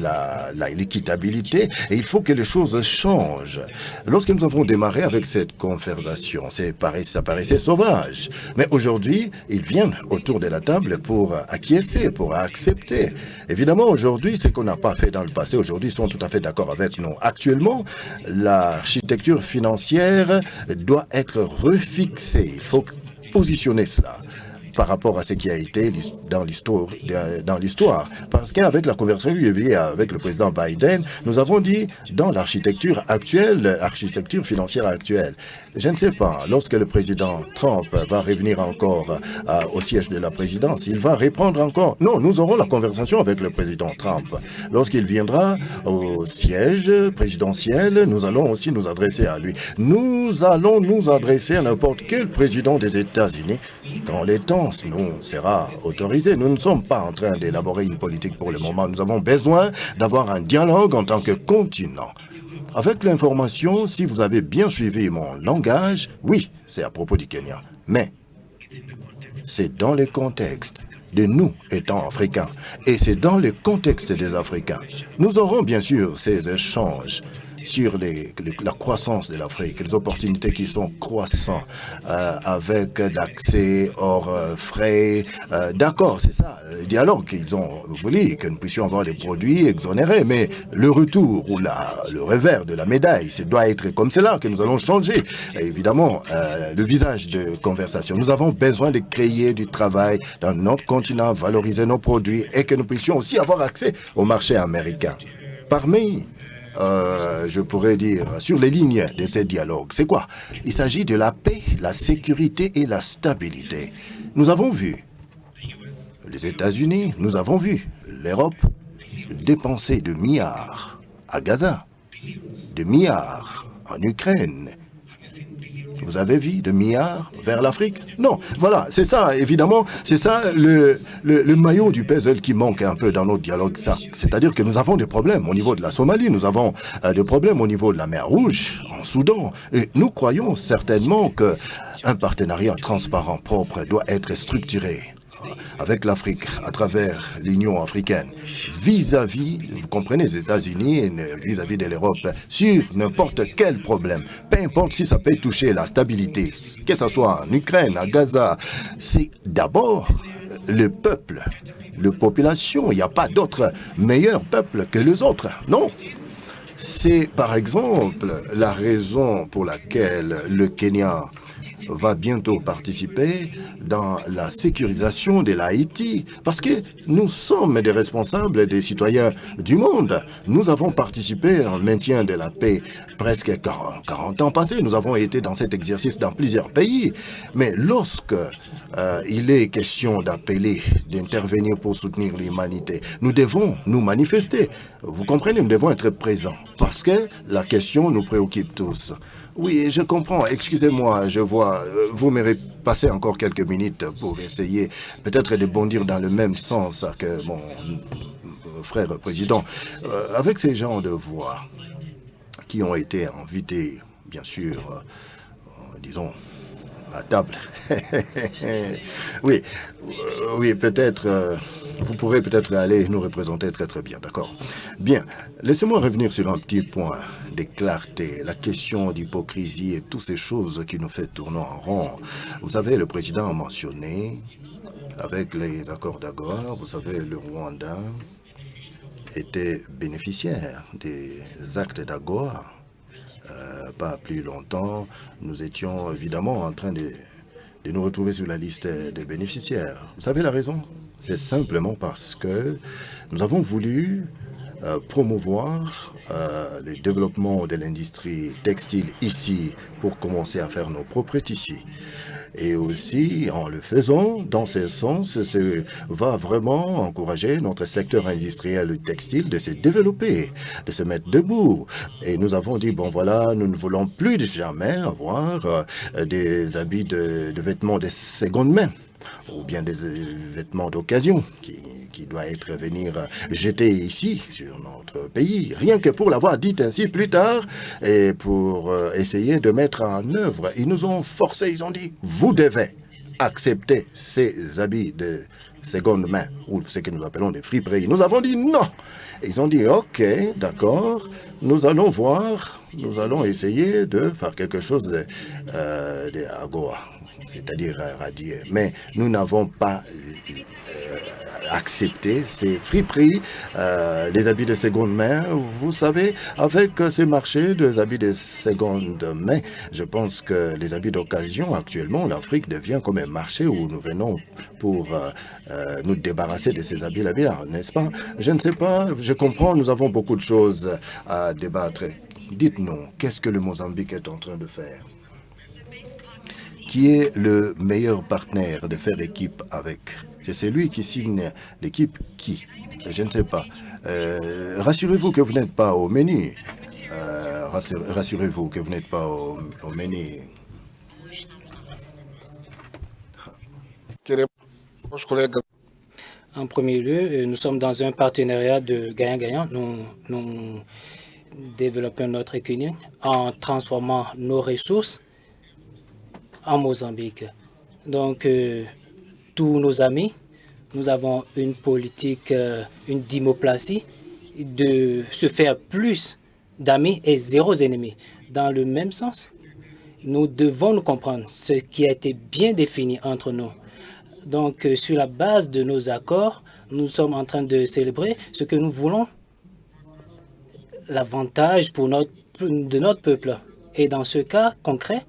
l'équitabilité et il faut que les choses changent. Lorsque nous avons démarré avec cette conversation, ça paraissait sauvage. Mais aujourd'hui, ils viennent autour de la table pour acquiescer, pour accepter. Évidemment, aujourd'hui, ce qu'on n'a pas fait dans le passé, aujourd'hui, ils sont tout à fait d'accord avec nous. Actuellement, l'architecture financière doit être refixée. Il faut positionner cela par rapport à ce qui a été dans l'histoire. Parce qu'avec la conversation avec le président Biden, nous avons dit dans l'architecture actuelle, l'architecture financière actuelle, je ne sais pas, lorsque le président Trump va revenir encore au siège de la présidence, il va reprendre encore. Non, nous aurons la conversation avec le président Trump. Lorsqu'il viendra au siège présidentiel, nous allons aussi nous adresser à lui. Nous allons nous adresser à n'importe quel président des États-Unis quand les temps nous sera autorisé. Nous ne sommes pas en train d'élaborer une politique pour le moment. Nous avons besoin d'avoir un dialogue en tant que continent. Avec l'information, si vous avez bien suivi mon langage, oui, c'est à propos du Kenya. Mais c'est dans le contexte de nous étant africains. Et c'est dans le contexte des Africains. Nous aurons bien sûr ces échanges sur la croissance de l'Afrique, les opportunités qui sont croissantes avec l'accès hors frais. D'accord, c'est ça, le dialogue qu'ils ont voulu, que nous puissions avoir des produits exonérés, mais le retour ou le revers de la médaille, ça doit être comme cela que nous allons changer. Et évidemment, le visage de conversation. Nous avons besoin de créer du travail dans notre continent, valoriser nos produits et que nous puissions aussi avoir accès au marché américain. Parmi je pourrais dire, sur les lignes de ces dialogues. C'est quoi? Il s'agit de la paix, la sécurité et la stabilité. Nous avons vu les États-Unis, nous avons vu l'Europe dépenser de milliards à Gaza, de milliards en Ukraine. Vous avez vu de milliards vers l'Afrique? Non, voilà, c'est ça, évidemment, c'est ça le maillot du puzzle qui manque un peu dans notre dialogue. C'est-à-dire que nous avons des problèmes au niveau de la Somalie, nous avons des problèmes au niveau de la mer Rouge, en Soudan, et nous croyons certainement qu'un partenariat transparent, propre, doit être structuré avec l'Afrique, à travers l'Union africaine, vis-à-vis, vous comprenez, des États-Unis et vis-à-vis de l'Europe, sur n'importe quel problème, peu importe si ça peut toucher la stabilité, que ce soit en Ukraine, à Gaza, c'est d'abord le peuple, la population. Il n'y a pas d'autre meilleur peuple que les autres, non. C'est par exemple la raison pour laquelle le Kenya va bientôt participer dans la sécurisation de l'Haïti, parce que nous sommes des responsables des citoyens du monde. Nous avons participé au maintien de la paix presque 40 ans passés. Nous avons été dans cet exercice dans plusieurs pays. Mais lorsque il est question d'appeler, d'intervenir pour soutenir l'humanité, nous devons nous manifester. Vous comprenez, nous devons être présents, parce que la question nous préoccupe tous. Oui, je comprends. Excusez-moi, je vois, vous m'aurez passé encore quelques minutes pour essayer peut-être de bondir dans le même sens que mon frère président. Avec ces gens de voix qui ont été invités, bien sûr, disons, à table. Oui, oui, peut-être, vous pourrez peut-être aller nous représenter très très bien, d'accord. Bien, laissez-moi revenir sur un petit point de clarté, la question d'hypocrisie et toutes ces choses qui nous fait tourner en rond. Vous savez, le président a mentionné, avec les accords d'Agoa, vous savez, le Rwanda était bénéficiaire des actes d'Agoa. Pas plus longtemps, nous étions évidemment en train de nous retrouver sur la liste des bénéficiaires. Vous savez la raison? C'est simplement parce que nous avons voulu promouvoir le développement de l'industrie textile ici pour commencer à faire nos propres tissus. Et aussi, en le faisant, dans ce sens, ça va vraiment encourager notre secteur industriel textile de se développer, de se mettre debout. Et nous avons dit, bon voilà, nous ne voulons plus jamais avoir des habits de vêtements de seconde main. ou bien des vêtements d'occasion qui doit être venir jeter ici sur notre pays, rien que pour l'avoir dit ainsi plus tard et pour essayer de mettre en œuvre. Ils nous ont forcés, ils ont dit, vous devez accepter ces habits de seconde main, ou ce que nous appelons des friperies. Nous avons dit non. Ils ont dit, ok, d'accord, nous allons voir, nous allons essayer de faire quelque chose de AGOA, c'est-à-dire radier. Mais nous n'avons pas accepté ces friperies, les habits de seconde main. Vous savez, avec ce marché des habits de seconde main, je pense que les habits d'occasion, actuellement, l'Afrique devient comme un marché où nous venons pour nous débarrasser de ces habits-là, n'est-ce pas? Je ne sais pas, je comprends, nous avons beaucoup de choses à débattre. Dites-nous, qu'est-ce que le Mozambique est en train de faire? Qui est le meilleur partenaire de faire équipe avec? C'est celui qui signe l'équipe qui? Je ne sais pas. Rassurez-vous que vous n'êtes pas au menu. Rassurez-vous que vous n'êtes pas au menu. En premier lieu, nous sommes dans un partenariat de gagnant-gagnant. Nous développons notre économie en transformant nos ressources en Mozambique. Donc, tous nos amis, nous avons une politique, une démocratie de se faire plus d'amis et zéro ennemis. Dans le même sens, nous devons nous comprendre ce qui a été bien défini entre nous. Donc, sur la base de nos accords, nous sommes en train de célébrer ce que nous voulons, l'avantage de notre peuple. Et dans ce cas concret,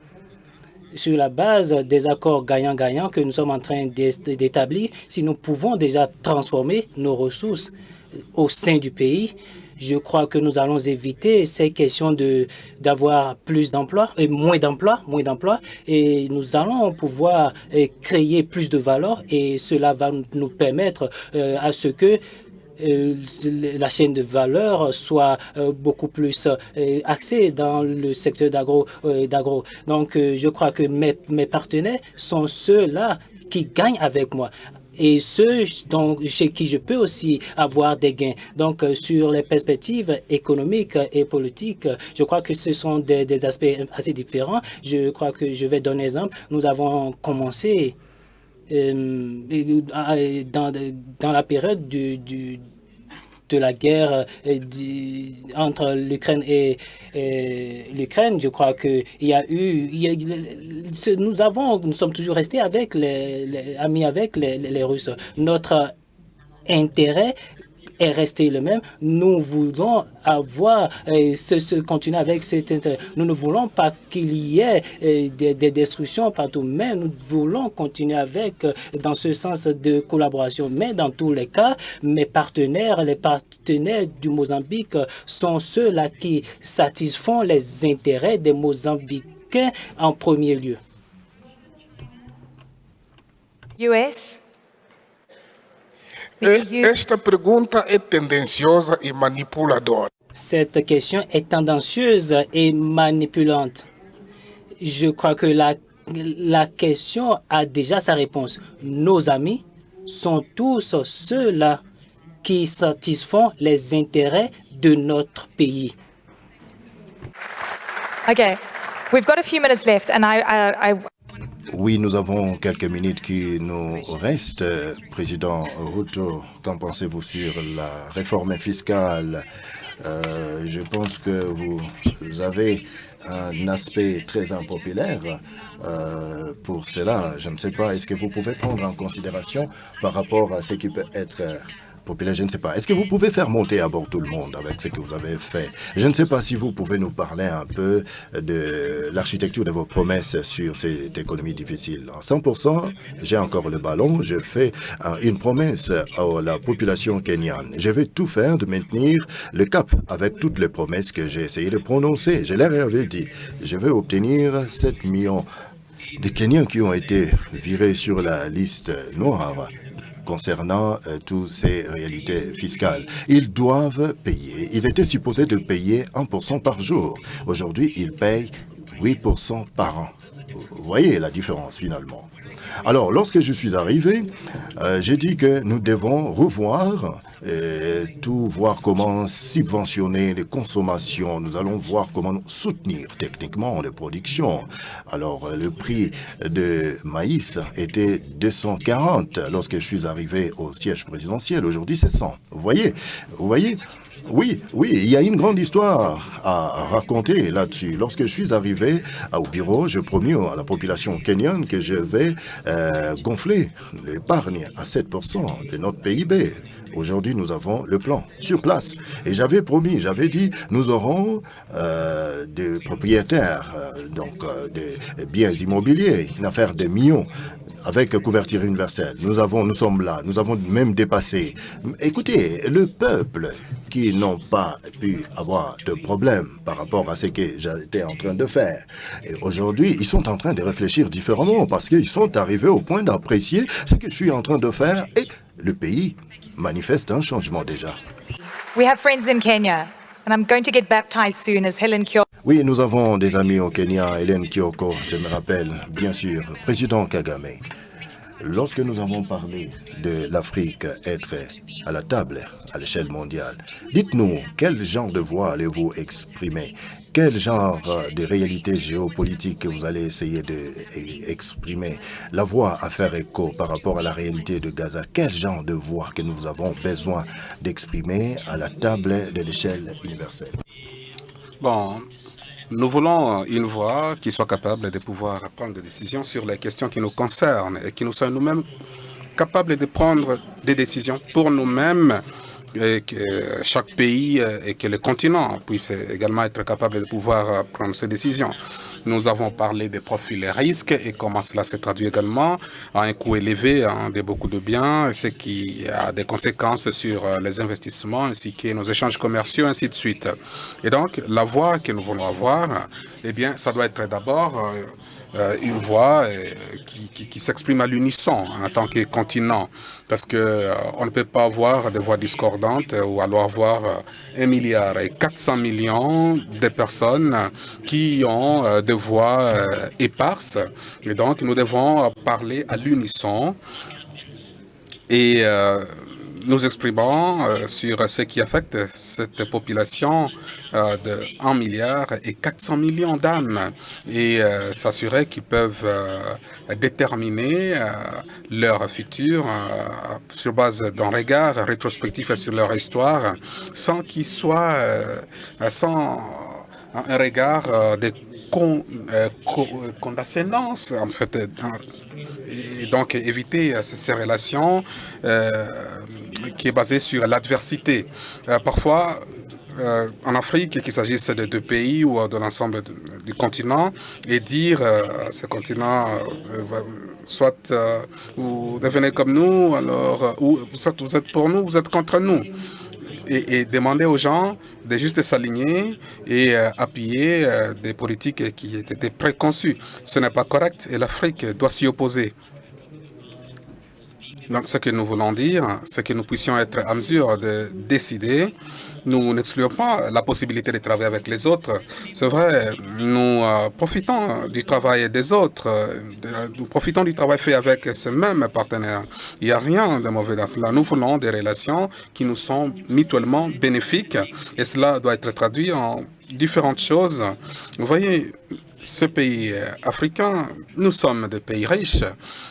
sur la base des accords gagnant-gagnant que nous sommes en train d'établir, si nous pouvons déjà transformer nos ressources au sein du pays, je crois que nous allons éviter ces questions d'avoir plus d'emplois et moins d'emplois, et nous allons pouvoir créer plus de valeur et cela va nous permettre à ce que la chaîne de valeur soit beaucoup plus axée dans le secteur d'agro. Donc, je crois que mes partenaires sont ceux-là qui gagnent avec moi et ceux chez qui je peux aussi avoir des gains. Donc, sur les perspectives économiques et politiques, je crois que ce sont des aspects assez différents. Je crois que je vais donner un exemple. Nous avons commencé dans la période de la guerre entre l'Ukraine et l'Ukraine, je crois que nous sommes toujours restés amis avec les Russes. Notre intérêt est resté le même. Nous voulons continuer avec cet intérêt. Nous ne voulons pas qu'il y ait des destructions partout, mais nous voulons continuer dans ce sens de collaboration. Mais dans tous les cas, les partenaires du Mozambique sont ceux-là qui satisfont les intérêts des Mozambicains en premier lieu. US. Esta pergunta é tendenciosa e manipuladora. Cette question est tendancieuse et manipulante. Je crois que la question a déjà sa réponse. Nos amis sont tous ceux-là qui satisfont les intérêts de notre pays. Okay, we've got a few minutes left, and I Oui, nous avons quelques minutes qui nous restent. Président Ruto, qu'en pensez-vous sur la réforme fiscale? Je pense que vous avez un aspect très impopulaire pour cela. Je ne sais pas, est-ce que vous pouvez prendre en considération par rapport à ce qui peut être populaire, je ne sais pas. Est-ce que vous pouvez faire monter à bord tout le monde avec ce que vous avez fait? Je ne sais pas si vous pouvez nous parler un peu de l'architecture de vos promesses sur cette économie difficile. En 100%, j'ai encore le ballon. Je fais une promesse à la population kenyane. Je vais tout faire de maintenir le cap avec toutes les promesses que j'ai essayé de prononcer. Je leur avais dit, je vais obtenir 7 millions de Kenyans qui ont été virés sur la liste noire concernant toutes ces réalités fiscales. Ils doivent payer. Ils étaient supposés de payer 1% par jour. Aujourd'hui, ils payent 8% par an. Vous voyez la différence finalement. Alors, lorsque je suis arrivé, j'ai dit que nous devons revoir tout, voir comment subventionner les consommations. Nous allons voir comment soutenir techniquement les productions. Alors, le prix de maïs était 240 lorsque je suis arrivé au siège présidentiel. Aujourd'hui, c'est 100. Vous voyez? Oui, il y a une grande histoire à raconter là-dessus. Lorsque je suis arrivé au bureau, j'ai promis à la population kenyane que je vais gonfler l'épargne à 7% de notre PIB. Aujourd'hui, nous avons le plan sur place. Et j'avais promis, j'avais dit, nous aurons des propriétaires, des biens immobiliers, une affaire de millions. Avec couverture universelle, nous sommes là, nous avons même dépassé. Écoutez, le peuple qui n'ont pas pu avoir de problème par rapport à ce que j'étais en train de faire. Et aujourd'hui, ils sont en train de réfléchir différemment parce qu'ils sont arrivés au point d'apprécier ce que je suis en train de faire et le pays manifeste un changement déjà. We have friends in Kenya, and I'm going to get baptized soon as Helen Kyoko. Oui, nous avons des amis au Kenya, Hélène Kyoko, je me rappelle, bien sûr, président Kagame. Lorsque nous avons parlé de l'Afrique être à la table à l'échelle mondiale, dites-nous, quel genre de voix allez-vous exprimer? Quel genre de réalité géopolitique vous allez essayer d'exprimer? La voix à faire écho par rapport à la réalité de Gaza, quel genre de voix que nous avons besoin d'exprimer à la table de l'échelle universelle? Bon, nous voulons une voix qui soit capable de pouvoir prendre des décisions sur les questions qui nous concernent et qui nous soit nous-mêmes capables de prendre des décisions pour nous-mêmes, et que chaque pays et que le continent puisse également être capable de pouvoir prendre ces décisions. Nous avons parlé des profils et risques et comment cela se traduit également à un coût élevé de beaucoup de biens, ce qui a des conséquences sur les investissements ainsi que nos échanges commerciaux, ainsi de suite. Et donc, la voix que nous voulons avoir, eh bien, ça doit être d'abord une voix qui s'exprime à l'unisson en tant que continent, parce que on ne peut pas avoir des voix discordantes ou alors avoir 1,4 milliard de personnes qui ont des voix éparses. Et donc, nous devons parler à l'unisson et nous exprimons sur ce qui affecte cette population de 1,4 milliard d'âmes et s'assurer qu'ils peuvent déterminer leur futur sur base d'un regard rétrospectif sur leur histoire sans qu'il soit sans un regard de condescendance en fait, et donc éviter ces relations qui est basée sur l'adversité. Parfois, en Afrique, qu'il s'agisse de deux pays ou de l'ensemble du continent, et dire à ce continent, soit vous devenez comme nous, alors ou soit vous êtes pour nous, vous êtes contre nous. Et demander aux gens de juste s'aligner et appuyer des politiques qui étaient préconçues. Ce n'est pas correct et l'Afrique doit s'y opposer. Donc, ce que nous voulons dire, c'est que nous puissions être en mesure de décider. Nous n'excluons pas la possibilité de travailler avec les autres. C'est vrai, nous profitons du travail des autres. Nous profitons du travail fait avec ces mêmes partenaires. Il n'y a rien de mauvais dans cela. Nous voulons des relations qui nous sont mutuellement bénéfiques. Et cela doit être traduit en différentes choses. Vous voyez, ce pays africain, nous sommes des pays riches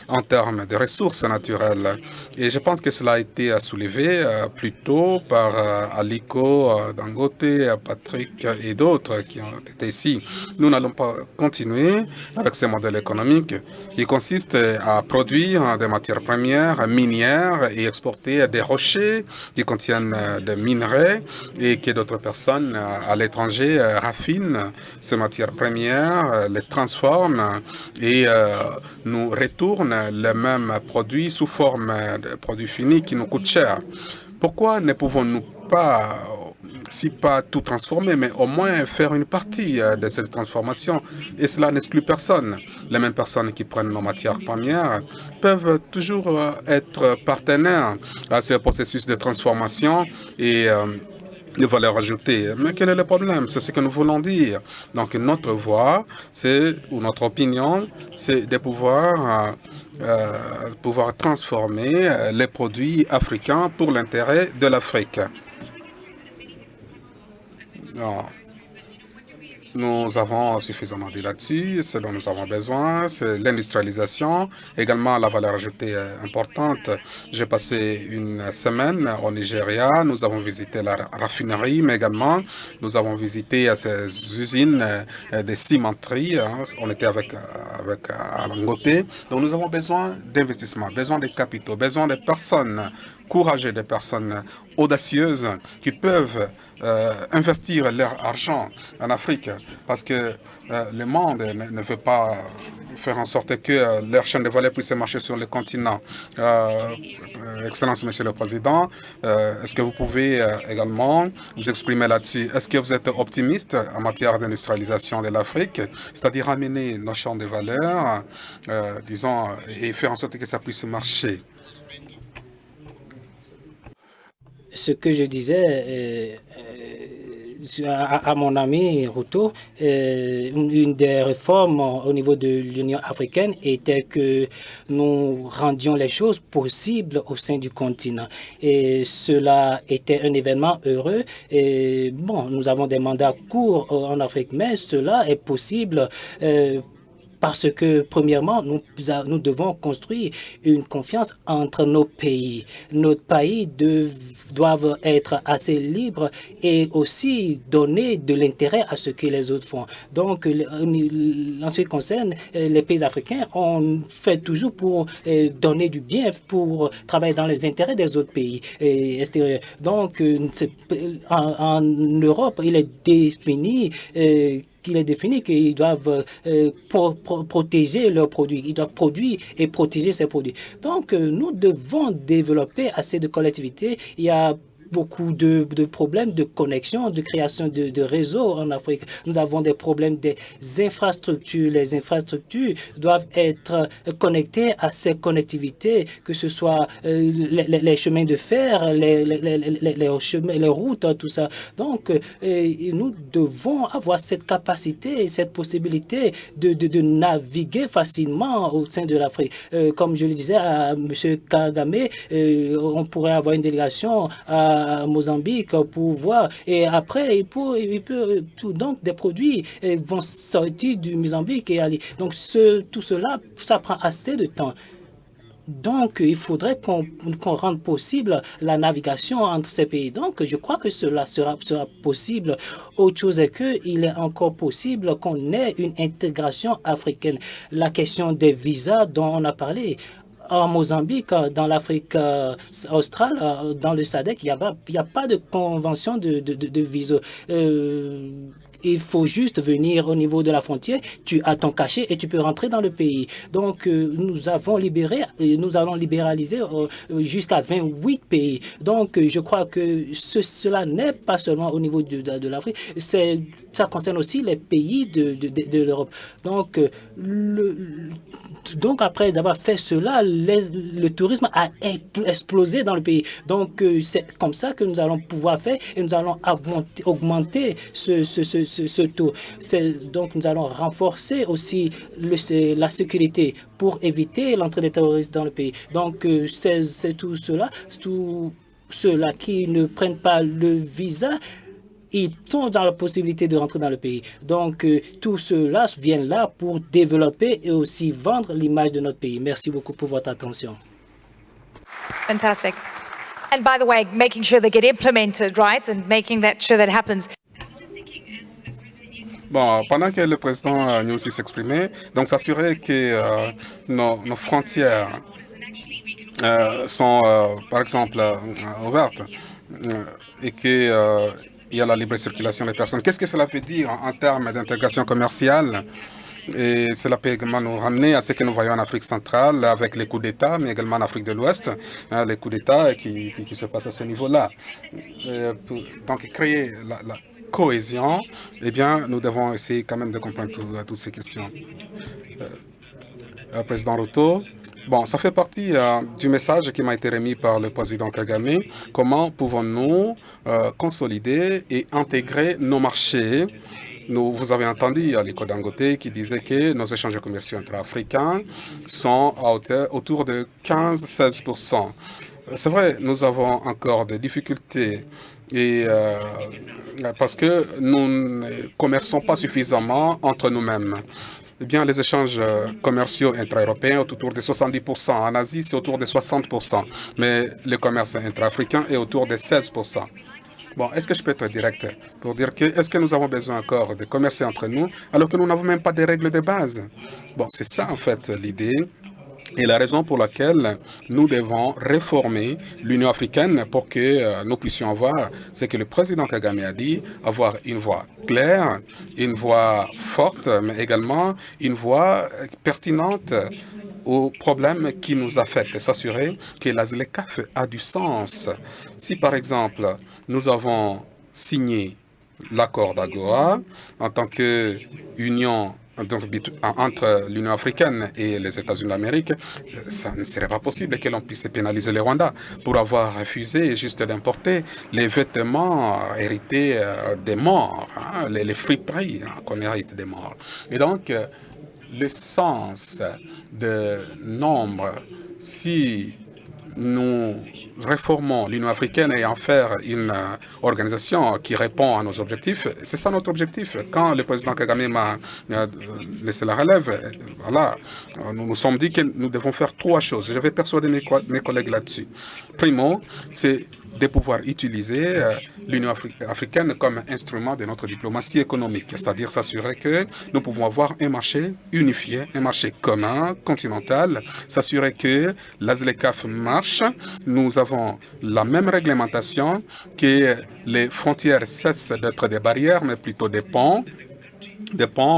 en termes de ressources naturelles. Et je pense que cela a été soulevé plus tôt par Aliko Dangote, Patrick et d'autres qui ont été ici. Nous n'allons pas continuer avec ce modèle économique qui consiste à produire des matières premières minières et exporter des rochers qui contiennent des minerais et que d'autres personnes à l'étranger raffinent ces matières premières, les transforment et nous retournent les mêmes produits sous forme de produits finis qui nous coûtent cher. Pourquoi ne pouvons-nous pas, si pas tout transformer, mais au moins faire une partie de cette transformation? Et cela n'exclut personne. Les mêmes personnes qui prennent nos matières premières peuvent toujours être partenaires à ce processus de transformation et de valeur ajoutée. Mais quel est le problème? C'est ce que nous voulons dire. Donc notre voix, ou notre opinion, c'est de pouvoir transformer les produits africains pour l'intérêt de l'Afrique. Nous avons suffisamment dit là-dessus. Ce dont nous avons besoin, c'est l'industrialisation, également la valeur ajoutée importante. J'ai passé une semaine au Nigeria. Nous avons visité la raffinerie, mais également nous avons visité ces usines de cimenterie. On était avec Dangote. Donc nous avons besoin d'investissement, besoin de capitaux, besoin de personnes courageuses, des personnes audacieuses qui peuvent investir leur argent en Afrique, parce que le monde ne veut pas faire en sorte que leur chaîne de valeur puisse marcher sur le continent. Excellence, Monsieur le Président, est-ce que vous pouvez également vous exprimer là-dessus? Est-ce que vous êtes optimiste en matière d'industrialisation de l'Afrique, c'est-à-dire amener nos chaînes de valeur, disons, et faire en sorte que ça puisse marcher? Ce que je disais à mon ami Ruto, une des réformes au niveau de l'Union africaine était que nous rendions les choses possibles au sein du continent. Et cela était un événement heureux. Et bon, nous avons des mandats courts en Afrique, mais cela est possible parce que, premièrement, nous devons construire une confiance entre nos pays. Nos pays doivent être assez libres et aussi donner de l'intérêt à ce que les autres font. Donc, en ce qui concerne les pays africains, on fait toujours pour donner du bien, pour travailler dans les intérêts des autres pays extérieurs. Donc, en Europe, il est défini qu'ils doivent protéger leurs produits. Ils doivent produire et protéger ces produits. Donc, nous devons développer assez de collectivités. Il y a beaucoup de problèmes de connexion, de création de réseaux en Afrique. Nous avons des problèmes des infrastructures. Les infrastructures doivent être connectées à ces connectivités, que ce soit les chemins de fer, les routes, tout ça. Donc, nous devons avoir cette capacité, cette possibilité de naviguer facilement au sein de l'Afrique. Comme je le disais à M. Kagame, on pourrait avoir une délégation à Mozambique pour voir, et après donc des produits vont sortir du Mozambique et aller. Donc tout cela, ça prend assez de temps. Donc, il faudrait qu'on rende possible la navigation entre ces pays. Donc, je crois que cela sera possible. Autre chose est qu'il est encore possible qu'on ait une intégration africaine. La question des visas dont on a parlé, en Mozambique, dans l'Afrique australe, dans le SADC, il n'y a pas de convention de visa. Il faut juste venir au niveau de la frontière, tu as ton cachet et tu peux rentrer dans le pays. Donc, nous allons libéraliser jusqu'à 28 pays. Donc, je crois que cela n'est pas seulement au niveau de l'Afrique, ça concerne aussi les pays de l'Europe. Donc, après avoir fait cela, le tourisme a explosé dans le pays. Donc, c'est comme ça que nous allons pouvoir faire et nous allons augmenter ce taux. Donc, nous allons renforcer aussi la sécurité pour éviter l'entrée des terroristes dans le pays. Donc, c'est tout ceux-là qui ne prennent pas le visa, ils sont dans la possibilité de rentrer dans le pays. Donc, tout cela vient là pour développer et aussi vendre l'image de notre pays. Merci beaucoup pour votre attention. Fantastic. And by the way, making sure they get implemented, right, and making sure that happens. Bon, pendant que le président Nyusi s'exprimait, donc s'assurer que nos frontières sont, par exemple, ouvertes et que il y a la libre circulation des personnes. Qu'est-ce que cela veut dire en termes d'intégration commerciale? Et cela peut également nous ramener à ce que nous voyons en Afrique centrale avec les coups d'État, mais également en Afrique de l'Ouest, les coups d'État qui se passent à ce niveau-là. Donc, créer la cohésion, eh bien, nous devons essayer quand même de comprendre toutes ces questions. Président Ruto, Bon, ça fait partie du message qui m'a été remis par le président Kagame. Comment pouvons-nous consolider et intégrer nos marchés? Vous avez entendu Aliko Dangote qui disait que nos échanges commerciaux intra-africains sont autour de 15-16%. C'est vrai, nous avons encore des difficultés et parce que nous ne commerçons pas suffisamment entre nous-mêmes. Eh bien, les échanges commerciaux intra-européens sont autour de 70%. En Asie, c'est autour de 60%. Mais le commerce intra-africain est autour de 16%. Bon, est-ce que je peux être direct pour dire que est-ce que nous avons besoin encore de commercer entre nous alors que nous n'avons même pas de règles de base? Bon, c'est ça en fait l'idée. Et la raison pour laquelle nous devons réformer l'Union africaine pour que nous puissions avoir ce que le président Kagame a dit, avoir une voix claire, une voix forte, mais également une voix pertinente aux problèmes qui nous affectent et s'assurer que la ZLECAf a du sens. Si par exemple, nous avons signé l'accord d'Agoa en tant qu'union entre l'Union africaine et les États-Unis d'Amérique, ça ne serait pas possible que l'on puisse pénaliser le Rwanda pour avoir refusé juste d'importer les vêtements hérités des morts, hein, les friperies qu'on hérite des morts. Et donc, le sens de nombre, si nous réformons l'Union africaine et en faire une organisation qui répond à nos objectifs, c'est ça notre objectif. Quand le président Kagame m'a laissé la relève, voilà, nous nous sommes dit que nous devons faire trois choses. Je vais persuader mes collègues là-dessus. Primo, c'est de pouvoir utiliser l'Union africaine comme instrument de notre diplomatie économique, c'est-à-dire s'assurer que nous pouvons avoir un marché unifié, un marché commun, continental, s'assurer que la ZLECAf marche, nous avons la même réglementation, que les frontières cessent d'être des barrières, mais plutôt des ponts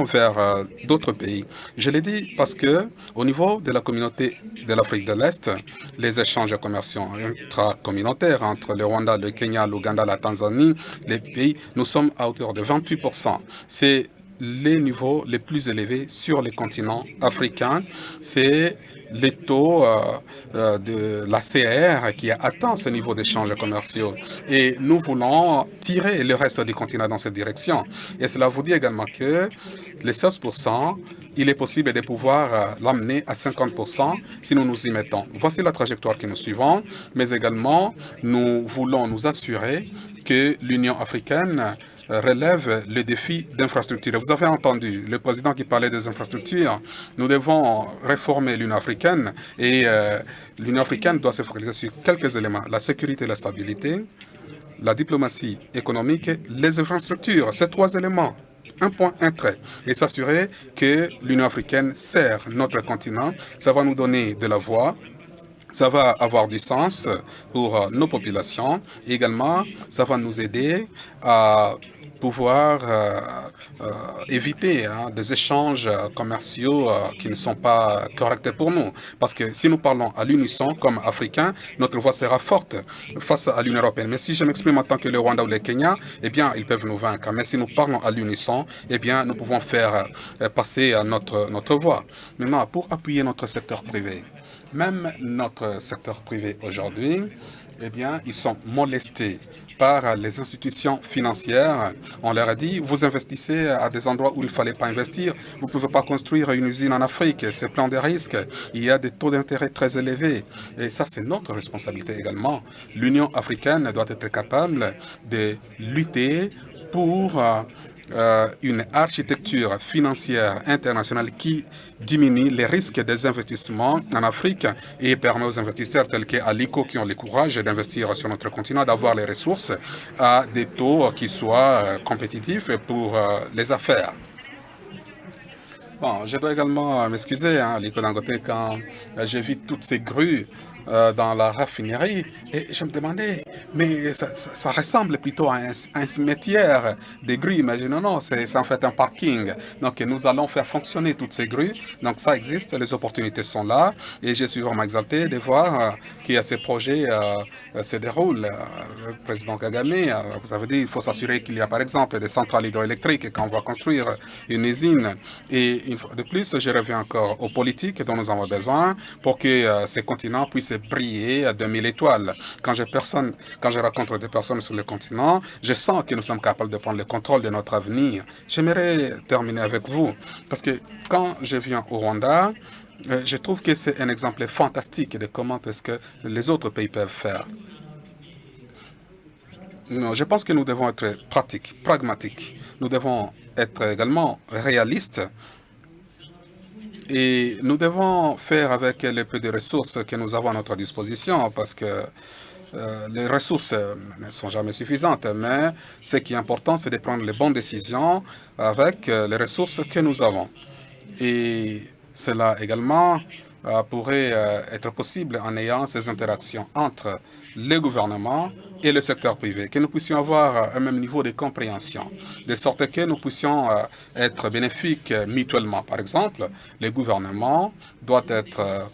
vers d'autres pays. Je l'ai dit parce que au niveau de la communauté de l'Afrique de l'Est, les échanges commerciaux intracommunautaires entre le Rwanda, le Kenya, l'Ouganda, la Tanzanie, les pays, nous sommes à hauteur de 28%. C'est les niveaux les plus élevés sur les continents africains. C'est les taux de la CR qui a atteint ce niveau d'échanges commerciaux. Et nous voulons tirer le reste du continent dans cette direction. Et cela vous dit également que les 16%, il est possible de pouvoir l'amener à 50% si nous nous y mettons. Voici la trajectoire que nous suivons, mais également nous voulons nous assurer que l'Union africaine relève le défi d'infrastructure. Vous avez entendu le président qui parlait des infrastructures. Nous devons réformer l'Union africaine et l'Union africaine doit se focaliser sur quelques éléments. La sécurité et la stabilité, la diplomatie économique, les infrastructures. Ces trois éléments. Un point, un trait. Et s'assurer que l'Union africaine sert notre continent. Ça va nous donner de la voix. Ça va avoir du sens pour nos populations. Et également, ça va nous aider à pouvoir éviter des échanges commerciaux qui ne sont pas corrects pour nous. Parce que si nous parlons à l'unisson comme Africains, notre voix sera forte face à l'Union européenne. Mais si je m'exprime en tant que le Rwanda ou le Kenya, eh bien, ils peuvent nous vaincre. Mais si nous parlons à l'unisson, eh bien, nous pouvons faire passer notre voix. Maintenant, pour appuyer notre secteur privé, même notre secteur privé aujourd'hui, eh bien, ils sont molestés par les institutions financières. On leur a dit, vous investissez à des endroits où il ne fallait pas investir. Vous ne pouvez pas construire une usine en Afrique. C'est plein de risques. Il y a des taux d'intérêt très élevés. Et ça, c'est notre responsabilité également. L'Union africaine doit être capable de lutter pour une architecture financière internationale qui diminue les risques des investissements en Afrique et permet aux investisseurs tels qu'Aliko qui ont le courage d'investir sur notre continent, d'avoir les ressources à des taux qui soient compétitifs pour les affaires. Bon, je dois également m'excuser, Aliko Dangote, quand j'ai vu toutes ces grues dans la raffinerie et je me demandais, mais ça ressemble plutôt à un cimetière des grues. Mais non, non, c'est en fait un parking. Donc nous allons faire fonctionner toutes ces grues. Donc ça existe, les opportunités sont là et je suis vraiment exalté de voir que ces projets se déroulent. Le président Kagame, vous avez dit, il faut s'assurer qu'il y a par exemple des centrales hydroélectriques quand on va construire une usine et une fois de plus, je reviens encore aux politiques dont nous avons besoin pour que ces continents puissent briller à 2000 étoiles. Quand je rencontre des personnes sur le continent, je sens que nous sommes capables de prendre le contrôle de notre avenir. J'aimerais terminer avec vous, parce que quand je viens au Rwanda, je trouve que c'est un exemple fantastique de comment est-ce que les autres pays peuvent faire. Non, je pense que nous devons être pratiques, pragmatiques. Nous devons être également réalistes et nous devons faire avec les peu de ressources que nous avons à notre disposition parce que les ressources ne sont jamais suffisantes, mais ce qui est important, c'est de prendre les bonnes décisions avec les ressources que nous avons. Et cela également pourrait être possible en ayant ces interactions entre les gouvernements et le secteur privé, que nous puissions avoir un même niveau de compréhension, de sorte que nous puissions être bénéfiques mutuellement. Par exemple, le gouvernement doit être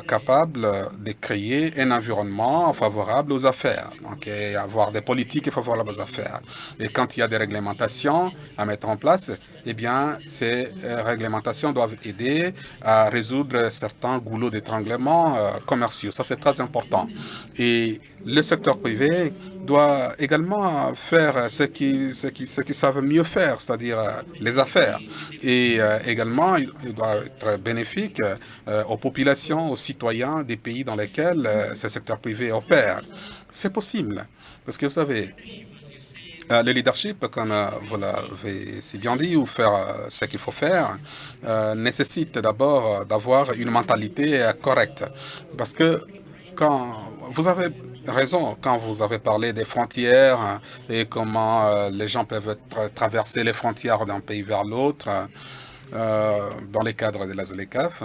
capable de créer un environnement favorable aux affaires, donc et avoir des politiques favorables aux affaires. Et quand il y a des réglementations à mettre en place, eh bien, ces réglementations doivent aider à résoudre certains goulots d'étranglement commerciaux. Ça, c'est très important. Et le secteur privé doit également faire ce qu'ils savent mieux faire, c'est-à-dire les affaires. Et également, il doit être bénéfique aux populations, aux citoyens des pays dans lesquels ce secteur privé opère. C'est possible, parce que vous savez, le leadership, comme vous l'avez si bien dit, ou faire ce qu'il faut faire, nécessite d'abord d'avoir une mentalité correcte. Parce que quand vous avez raison, quand vous avez parlé des frontières et comment les gens peuvent traverser les frontières d'un pays vers l'autre dans le cadre de la ZLECAf,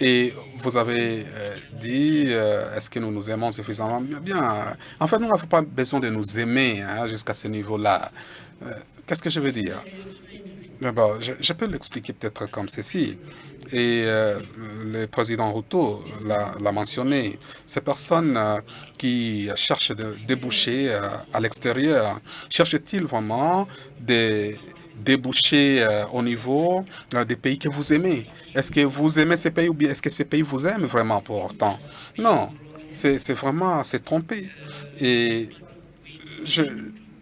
et vous avez dit, est-ce que nous nous aimons suffisamment bien? En fait, nous n'avons pas besoin de nous aimer jusqu'à ce niveau-là. Qu'est-ce que je veux dire? D'abord, je peux l'expliquer peut-être comme ceci. Et le président Ruto l'a mentionné. Ces personnes qui cherchent de déboucher à l'extérieur, cherchent-ils vraiment des déboucher au niveau des pays que vous aimez? Est-ce que vous aimez ces pays ou bien est-ce que ces pays vous aiment vraiment pour autant? Non, c'est vraiment se tromper. Et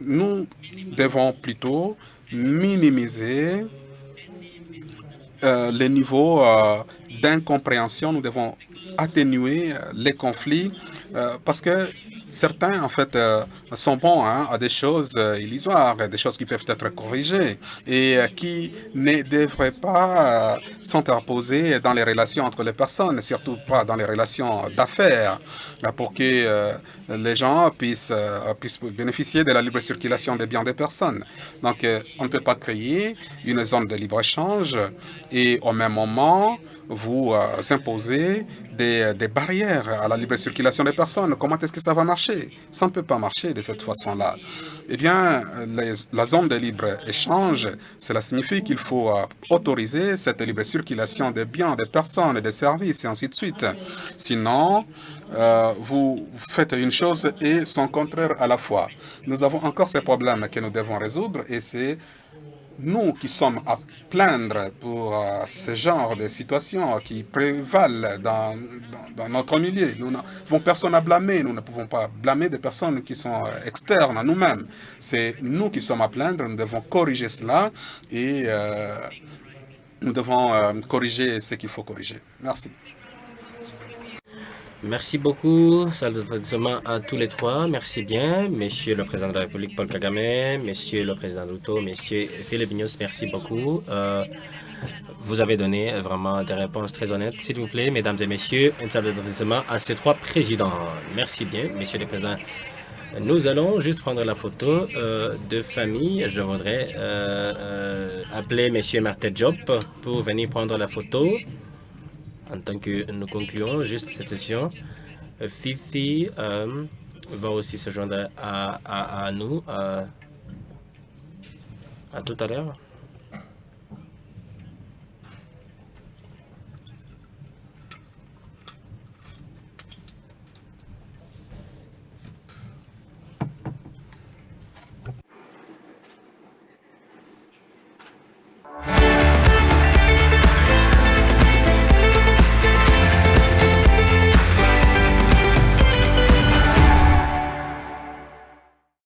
nous devons plutôt minimiser les niveaux d'incompréhension. Nous devons atténuer les conflits parce que certains, en fait, sont bons à des choses illusoires, des choses qui peuvent être corrigées et qui ne devraient pas s'interposer dans les relations entre les personnes, surtout pas dans les relations d'affaires, pour que les gens puissent bénéficier de la libre circulation des biens des personnes. Donc, on ne peut pas créer une zone de libre-échange et au même moment, vous imposez des barrières à la libre circulation des personnes. Comment est-ce que ça va marcher? Ça ne peut pas marcher de cette façon-là. Eh bien, la zone de libre-échange, cela signifie qu'il faut autoriser cette libre circulation des biens, des personnes, des services et ainsi de suite. Sinon, vous faites une chose et son contraire à la fois. Nous avons encore ces problèmes que nous devons résoudre et c'est nous qui sommes à plaindre pour ce genre de situations qui prévalent dans notre milieu. Nous n'avons personne à blâmer. Nous ne pouvons pas blâmer des personnes qui sont externes à nous-mêmes. C'est nous qui sommes à plaindre. Nous devons corriger cela et nous devons corriger ce qu'il faut corriger. Merci. Merci beaucoup, salutations à tous les trois. Merci bien, Monsieur le Président de la République Paul Kagame, Monsieur le Président Ruto, Monsieur Philippe Nyos, merci beaucoup. Vous avez donné vraiment des réponses très honnêtes. S'il vous plaît, Mesdames et Messieurs, un salutations à ces trois présidents. Merci bien, Monsieur le Président. Nous allons juste prendre la photo de famille. Je voudrais appeler Monsieur Martin Diop pour venir prendre la photo. En tant que nous concluons juste cette session, Fifi va aussi se joindre à nous à tout à l'heure.